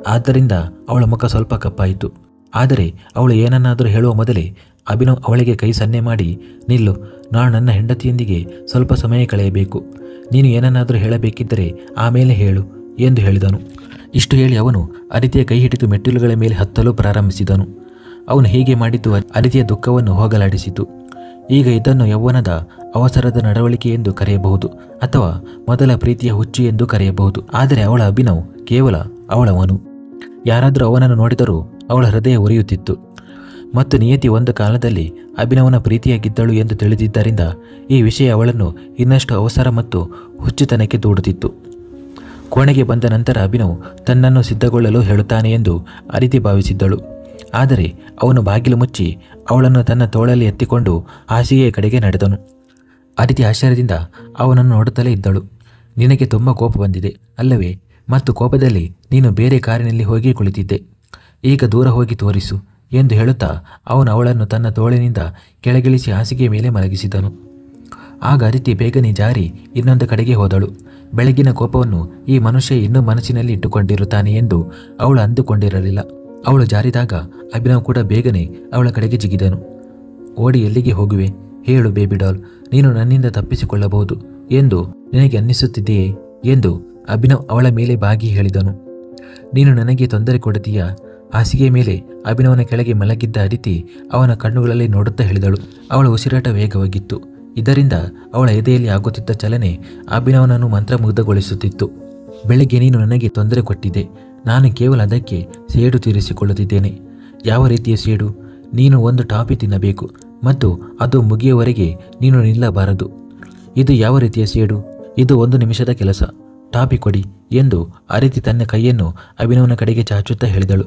ಆದ್ದರಿಂದ ಅವಳ ಮುಖ ಸ್ವಲ್ಪ ಕಪ್ಪಾಯಿತು. ಆದರೆ ಅವಳು ಏನನ್ನಾದರೂ ಹೇಳುವ ಮೊದಲೇ ಅಭಿನವ್ ಅವಳಿಗೆ ಕೈ ಸನ್ನೆ ಮಾಡಿ, ನಿಲ್ಲು, ನಾನು ನನ್ನ ಹೆಂಡತಿಯೊಂದಿಗೆ ಸ್ವಲ್ಪ ಸಮಯ ಕಳೆಯಬೇಕು. ನೀನು ಏನನ್ನಾದರೂ ಹೇಳಬೇಕಿದ್ದರೆ ಆಮೇಲೆ ಹೇಳು ಎಂದು ಹೇಳಿದನು. ಇಷ್ಟು ಹೇಳಿ ಅವನು ಅದಿತಿಯ ಕೈ ಹಿಡಿದು ಮೆಟ್ಟಿಲುಗಳ ಮೇಲೆ ಹತ್ತಲು ಪ್ರಾರಂಭಿಸಿದನು. ಅವನು ಹೀಗೆ ಮಾಡಿದ್ದು ಅದಿತಿಯ ದುಃಖವನ್ನು ಹೋಗಲಾಡಿಸಿತು. ಈಗ ಇದನ್ನು ಯೌವನದ ಅವಸರದ ನಡವಳಿಕೆ ಎಂದು ಕರೆಯಬಹುದು ಅಥವಾ ಮೊದಲ ಪ್ರೀತಿಯ ಹುಚ್ಚು ಎಂದು ಕರೆಯಬಹುದು. ಆದರೆ ಅವಳ ಅಭಿನವ್ ಕೇವಲ ಅವಳವನು. ಯಾರಾದರೂ ಅವನನ್ನು ನೋಡಿದರೂ ಅವಳ ಹೃದಯ ಉರಿಯುತ್ತಿತ್ತು. ಮತ್ತು ನಿಯತಿ ಒಂದು ಕಾಲದಲ್ಲಿ ಅಭಿನವನ ಪ್ರೀತಿಯಾಗಿದ್ದಳು ಎಂದು ತಿಳಿದಿದ್ದರಿಂದ ಈ ವಿಷಯ ಅವಳನ್ನು ಇನ್ನಷ್ಟು ಅವಸರ ಮತ್ತು ಹುಚ್ಚುತನಕ್ಕೆ ದೂಡುತ್ತಿತ್ತು. ಕೋಣೆಗೆ ಬಂದ ನಂತರ ಅಭಿನವ್ ತನ್ನನ್ನು ಸಿದ್ಧಗೊಳ್ಳಲು ಹೇಳುತ್ತಾನೆ ಎಂದು ಅದಿತಿ ಭಾವಿಸಿದ್ದಳು. ಆದರೆ ಅವನು ಬಾಗಿಲು ಮುಚ್ಚಿ ಅವಳನ್ನು ತನ್ನ ತೋಳಲ್ಲಿ ಎತ್ತಿಕೊಂಡು ಹಾಸಿಗೆಯ ಕಡೆಗೆ ನಡೆದನು. ಅದಿತಿ ಆಶ್ಚರ್ಯದಿಂದ ಅವನನ್ನು ನೋಡುತ್ತಲೇ ಇದ್ದಳು. ನಿನಗೆ ತುಂಬ ಕೋಪ ಬಂದಿದೆ ಅಲ್ಲವೇ? ಮತ್ತು ಕೋಪದಲ್ಲಿ ನೀನು ಬೇರೆ ಕಾರಿನಲ್ಲಿ ಹೋಗಿ ಕುಳಿತಿದ್ದೆ. ಈಗ ದೂರ ಹೋಗಿ ತೋರಿಸು ಎಂದು ಹೇಳುತ್ತಾ ಅವನು ಅವಳನ್ನು ತನ್ನ ತೋಳಿನಿಂದ ಕೆಳಗಿಳಿಸಿ ಹಾಸಿಗೆಯ ಮೇಲೆ ಮಲಗಿಸಿದನು. ಆಗ ಅದಿತಿ ಬೇಗನೆ ಜಾರಿ ಇನ್ನೊಂದು ಕಡೆಗೆ ಹೋದಳು. ಬೆಳಗಿನ ಕೋಪವನ್ನು ಈ ಮನುಷ್ಯ ಇನ್ನೂ ಮನಸ್ಸಿನಲ್ಲಿ ಇಟ್ಟುಕೊಂಡಿರುತ್ತಾನೆ ಎಂದು ಅವಳು ಅಂದುಕೊಂಡಿರಲಿಲ್ಲ. ಅವಳು ಜಾರಿದಾಗ ಅಭಿನವ್ ಕೂಡ ಬೇಗನೆ ಅವಳ ಕಡೆಗೆ ಜಿಗಿದನು. ಓಡಿ ಎಲ್ಲಿಗೆ ಹೋಗುವೆ? ಹೇಳು ಬೇಬಿ ಡಾಲ್, ನೀನು ನನ್ನಿಂದ ತಪ್ಪಿಸಿಕೊಳ್ಳಬಹುದು ಎಂದು ನಿನಗೆ ಅನ್ನಿಸುತ್ತಿದೆಯೇ ಎಂದು ಅಭಿನವ್ ಅವಳ ಮೇಲೆ ಬಾಗಿ ಹೇಳಿದನು. ನೀನು ನನಗೆ ತೊಂದರೆ ಕೊಡುತ್ತೀಯಾ? ಹಾಸಿಗೆ ಮೇಲೆ ಅಭಿನವನ ಕೆಳಗೆ ಮಲಗಿದ್ದ ಅದಿತಿ ಅವನ ಕಣ್ಣುಗಳಲ್ಲಿ ನೋಡುತ್ತಾ ಹೇಳಿದಳು. ಅವಳ ಉಸಿರಾಟ ವೇಗವಾಗಿತ್ತು. ಇದರಿಂದ ಅವಳ ಎದೆಯಲ್ಲಿ ಆಗುತ್ತಿದ್ದ ಚಲನೆ ಅಭಿನವನನ್ನು ಮಂತ್ರಮುಗ್ಧಗೊಳಿಸುತ್ತಿತ್ತು. ಬೆಳಗ್ಗೆ ನೀನು ನನಗೆ ತೊಂದರೆ ಕೊಟ್ಟಿದ್ದೆ. ನಾನು ಕೇವಲ ಅದಕ್ಕೆ ಸೇಡು ತೀರಿಸಿಕೊಳ್ಳುತ್ತಿದ್ದೇನೆ. ಯಾವ ರೀತಿಯ ಸೇಡು? ನೀನು ಒಂದು ಟಾಫಿ ತಿನ್ನಬೇಕು ಮತ್ತು ಅದು ಮುಗಿಯುವವರೆಗೆ ನೀನು ನಿಲ್ಲಬಾರದು. ಇದು ಯಾವ ರೀತಿಯ ಸೇಡು? ಇದು 1 ನಿಮಿಷದ ಕೆಲಸ. ಟಾಫಿ ಕೊಡಿ ಎಂದು ಅದಿತಿ ತನ್ನ ಕೈಯನ್ನು ಅಭಿನವನ ಕಡೆಗೆ ಚಾಚುತ್ತಾ ಹೇಳಿದಳು.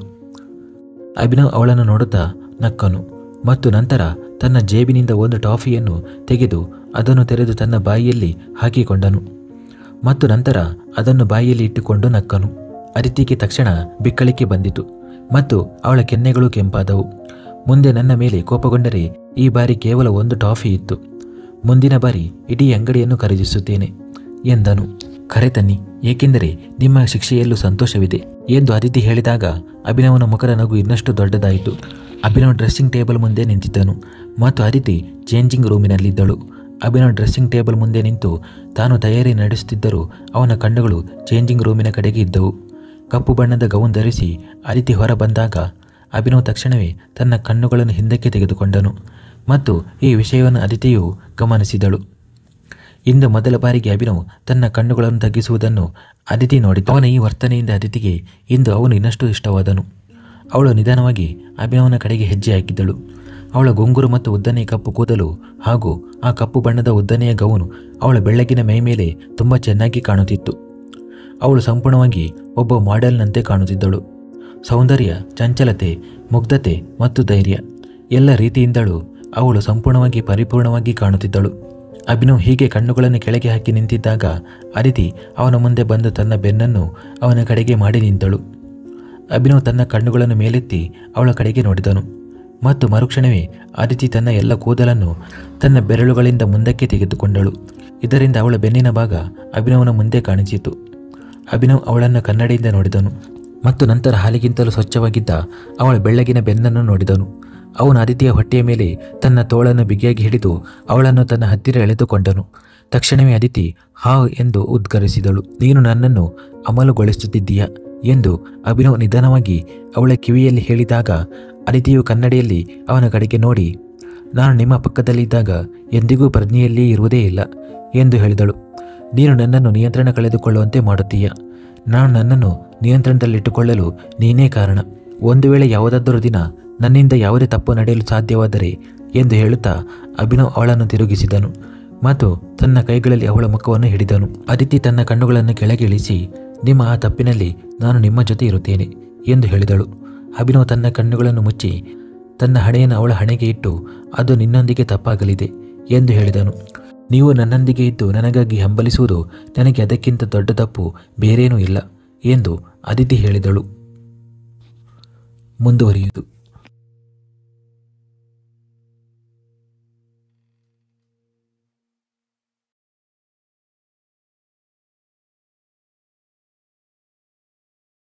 ಅಭಿನವ್ ಅವಳನ್ನು ನೋಡುತ್ತಾ ನಕ್ಕನು ಮತ್ತು ನಂತರ ತನ್ನ ಜೇಬಿನಿಂದ ಒಂದು ಟಾಫಿಯನ್ನು ತೆಗೆದು ಅದನ್ನು ತೆರೆದು ತನ್ನ ಬಾಯಿಯಲ್ಲಿ ಹಾಕಿಕೊಂಡನು ಮತ್ತು ನಂತರ ಅದನ್ನು ಬಾಯಿಯಲ್ಲಿ ಇಟ್ಟುಕೊಂಡು ನಕ್ಕನು. ಅದಿತಿಗೆ ತಕ್ಷಣ ಬಿಕ್ಕಳಿಕೆ ಬಂದಿತು ಮತ್ತು ಅವಳ ಕೆನ್ನೆಗಳು ಕೆಂಪಾದವು. ಮುಂದೆ ನನ್ನ ಮೇಲೆ ಕೋಪಗೊಂಡರೆ ಈ ಬಾರಿ ಕೇವಲ 1 ಟಾಫಿ ಇತ್ತು. ಮುಂದಿನ ಬಾರಿ ಇಡೀ ಅಂಗಡಿಯನ್ನು ಖರೀದಿಸುತ್ತೇನೆ ಎಂದನು. ಕರೆ ತನ್ನಿ, ಏಕೆಂದರೆ ನಿಮ್ಮ ಶಿಕ್ಷೆಯಲ್ಲೂ ಸಂತೋಷವಿದೆ ಎಂದು ಅದಿತಿ ಹೇಳಿದಾಗ ಅಭಿನವನ ಮುಖದ ನಗು ಇನ್ನಷ್ಟು ದೊಡ್ಡದಾಯಿತು. ಅಭಿನವ್ ಡ್ರೆಸ್ಸಿಂಗ್ ಟೇಬಲ್ ಮುಂದೆ ನಿಂತಿದ್ದನು ಮತ್ತು ಅದಿತಿ ಚೇಂಜಿಂಗ್ ರೂಮಿನಲ್ಲಿದ್ದಳು. ಅಭಿನವ್ ಡ್ರೆಸ್ಸಿಂಗ್ ಟೇಬಲ್ ಮುಂದೆ ನಿಂತು ತಾನು ತಯಾರಿ ನಡೆಸುತ್ತಿದ್ದರೂ ಅವನ ಕಣ್ಣುಗಳು ಚೇಂಜಿಂಗ್ ರೂಮಿನ ಕಡೆಗೆ ಇದ್ದವು. ಕಪ್ಪು ಬಣ್ಣದ ಗೌನ್ ಧರಿಸಿ ಅದಿತಿ ಹೊರ ಬಂದಾಗ ಅಭಿನವ್ ತಕ್ಷಣವೇ ತನ್ನ ಕಣ್ಣುಗಳನ್ನು ಹಿಂದಕ್ಕೆ ತೆಗೆದುಕೊಂಡನು ಮತ್ತು ಈ ವಿಷಯವನ್ನು ಅದಿತಿಯು ಗಮನಿಸಿದಳು. ಇಂದು ಮೊದಲ ಬಾರಿಗೆ ಅಭಿನವ್ ತನ್ನ ಕಣ್ಣುಗಳನ್ನು ತಗ್ಗಿಸುವುದನ್ನು ಅದಿತಿ ನೋಡಿದ. ಅವನ ಈ ವರ್ತನೆಯಿಂದ ಅದಿತಿಗೆ ಇಂದು ಅವನು ಇನ್ನಷ್ಟು ಇಷ್ಟವಾದನು. ಅವಳು ನಿಧಾನವಾಗಿ ಅಭಿನವನ ಕಡೆಗೆ ಹೆಜ್ಜೆ ಹಾಕಿದಳು. ಅವಳ ಗುಂಗುರು ಮತ್ತು ಉದ್ದನೆಯ ಕಪ್ಪು ಕೂದಲು ಹಾಗೂ ಆ ಕಪ್ಪು ಬಣ್ಣದ ಉದ್ದನೆಯ ಗೌನು ಅವಳ ಬೆಳ್ಳಗಿನ ಮೈ ಮೇಲೆ ತುಂಬ ಚೆನ್ನಾಗಿ ಕಾಣುತ್ತಿತ್ತು. ಅವಳು ಸಂಪೂರ್ಣವಾಗಿ ಒಬ್ಬ ಮಾಡೆಲ್ನಂತೆ ಕಾಣುತ್ತಿದ್ದಳು. ಸೌಂದರ್ಯ, ಚಂಚಲತೆ, ಮುಗ್ಧತೆ ಮತ್ತು ಧೈರ್ಯ ಎಲ್ಲ ರೀತಿಯಿಂದಲೂ ಅವಳು ಸಂಪೂರ್ಣವಾಗಿ ಪರಿಪೂರ್ಣವಾಗಿ ಕಾಣುತ್ತಿದ್ದಳು. ಅಭಿನವ್ ಹೀಗೆ ಕಣ್ಣುಗಳನ್ನು ಕೆಳಗೆ ಹಾಕಿ ನಿಂತಿದ್ದಾಗ ಅದಿತಿ ಅವನ ಮುಂದೆ ಬಂದು ತನ್ನ ಬೆನ್ನನ್ನು ಅವನ ಕಡೆಗೆ ಮಾಡಿ ನಿಂತಳು. ಅಭಿನವ್ ತನ್ನ ಕಣ್ಣುಗಳನ್ನು ಮೇಲೆತ್ತಿ ಅವಳ ಕಡೆಗೆ ನೋಡಿದನು ಮತ್ತು ಮರುಕ್ಷಣವೇ ಅದಿತಿ ತನ್ನ ಎಲ್ಲ ಕೂದಲನ್ನು ತನ್ನ ಬೆರಳುಗಳಿಂದ ಮುಂದಕ್ಕೆ ತೆಗೆದುಕೊಂಡಳು. ಇದರಿಂದ ಅವಳ ಬೆನ್ನಿನ ಭಾಗ ಅಭಿನವನ ಮುಂದೆ ಕಾಣಿಸಿತು. ಅಭಿನವ್ ಅವಳನ್ನು ಕನ್ನಡಿಯಿಂದ ನೋಡಿದನು ಮತ್ತು ನಂತರ ಹಾಲಿಗಿಂತಲೂ ಸ್ವಚ್ಛವಾಗಿದ್ದ ಅವಳ ಬೆಳ್ಳಗಿನ ಬೆನ್ನನ್ನು ನೋಡಿದನು. ಅವನು ಅದಿತಿಯ ಹೊಟ್ಟೆಯ ಮೇಲೆ ತನ್ನ ತೋಳನ್ನು ಬಿಗಿಯಾಗಿ ಹಿಡಿದು ಅವಳನ್ನು ತನ್ನ ಹತ್ತಿರ ಎಳೆದುಕೊಂಡನು. ತಕ್ಷಣವೇ ಅದಿತಿ ಹಾವ್ ಎಂದು ಉದ್ಗರಿಸಿದಳು. ನೀನು ನನ್ನನ್ನು ಅಮಲುಗೊಳಿಸುತ್ತಿದ್ದೀಯಾ ಎಂದು ಅಭಿನವ್ ನಿಧಾನವಾಗಿ ಅವಳ ಕಿವಿಯಲ್ಲಿ ಹೇಳಿದಾಗ ಅದಿತಿಯು ಕನ್ನಡಿಯಲ್ಲಿ ಅವನ ಕಡೆಗೆ ನೋಡಿ, ನಾನು ನಿಮ್ಮ ಪಕ್ಕದಲ್ಲಿದ್ದಾಗ ಎಂದಿಗೂ ಪ್ರಜ್ಞೆಯಲ್ಲಿಯೇ ಇರುವುದೇ ಇಲ್ಲ ಎಂದು ಹೇಳಿದಳು. ನೀನು ನನ್ನನ್ನು ನಿಯಂತ್ರಣ ಕಳೆದುಕೊಳ್ಳುವಂತೆ ಮಾಡುತ್ತೀಯ. ನಾನು ನನ್ನನ್ನು ನಿಯಂತ್ರಣದಲ್ಲಿಟ್ಟುಕೊಳ್ಳಲು ನೀನೇ ಕಾರಣ. ಒಂದು ವೇಳೆ ಯಾವುದಾದರೂ ದಿನ ನನ್ನಿಂದ ಯಾವುದೇ ತಪ್ಪು ನಡೆಯಲು ಸಾಧ್ಯವಾದರೆ ಎಂದು ಹೇಳುತ್ತಾ ಅಭಿನವ್ ಅವಳನ್ನು ತಿರುಗಿಸಿದನು ಮತ್ತು ತನ್ನ ಕೈಗಳಲ್ಲಿ ಅವಳ ಮುಖವನ್ನು ಹಿಡಿದನು. ಅದಿತಿ ತನ್ನ ಕಣ್ಣುಗಳನ್ನು ಕೆಳಗೆ ಇಳಿಸಿ, ನಿಮ್ಮ ಆ ತಪ್ಪಿನಲ್ಲಿ ನಾನು ನಿಮ್ಮ ಜೊತೆ ಇರುತ್ತೇನೆ ಎಂದು ಹೇಳಿದಳು. ಅಭಿನವ್ ತನ್ನ ಕಣ್ಣುಗಳನ್ನು ಮುಚ್ಚಿ ತನ್ನ ಹಣೆಯನ್ನು ಅವಳ ಹಣೆಗೆ ಇಟ್ಟು, ಅದು ನಿನ್ನೊಂದಿಗೆ ತಪ್ಪಾಗಲಿದೆ ಎಂದು ಹೇಳಿದನು. ನೀವು ನನ್ನೊಂದಿಗೆ ಇದ್ದು ನನಗಾಗಿ ಹಂಬಲಿಸುವುದು ನನಗೆ ಅದಕ್ಕಿಂತ ದೊಡ್ಡ ತಪ್ಪು ಬೇರೇನೂ ಇಲ್ಲ ಎಂದು ಅದಿತಿ ಹೇಳಿದಳು. ಮುಂದುವರಿಯುವುದು.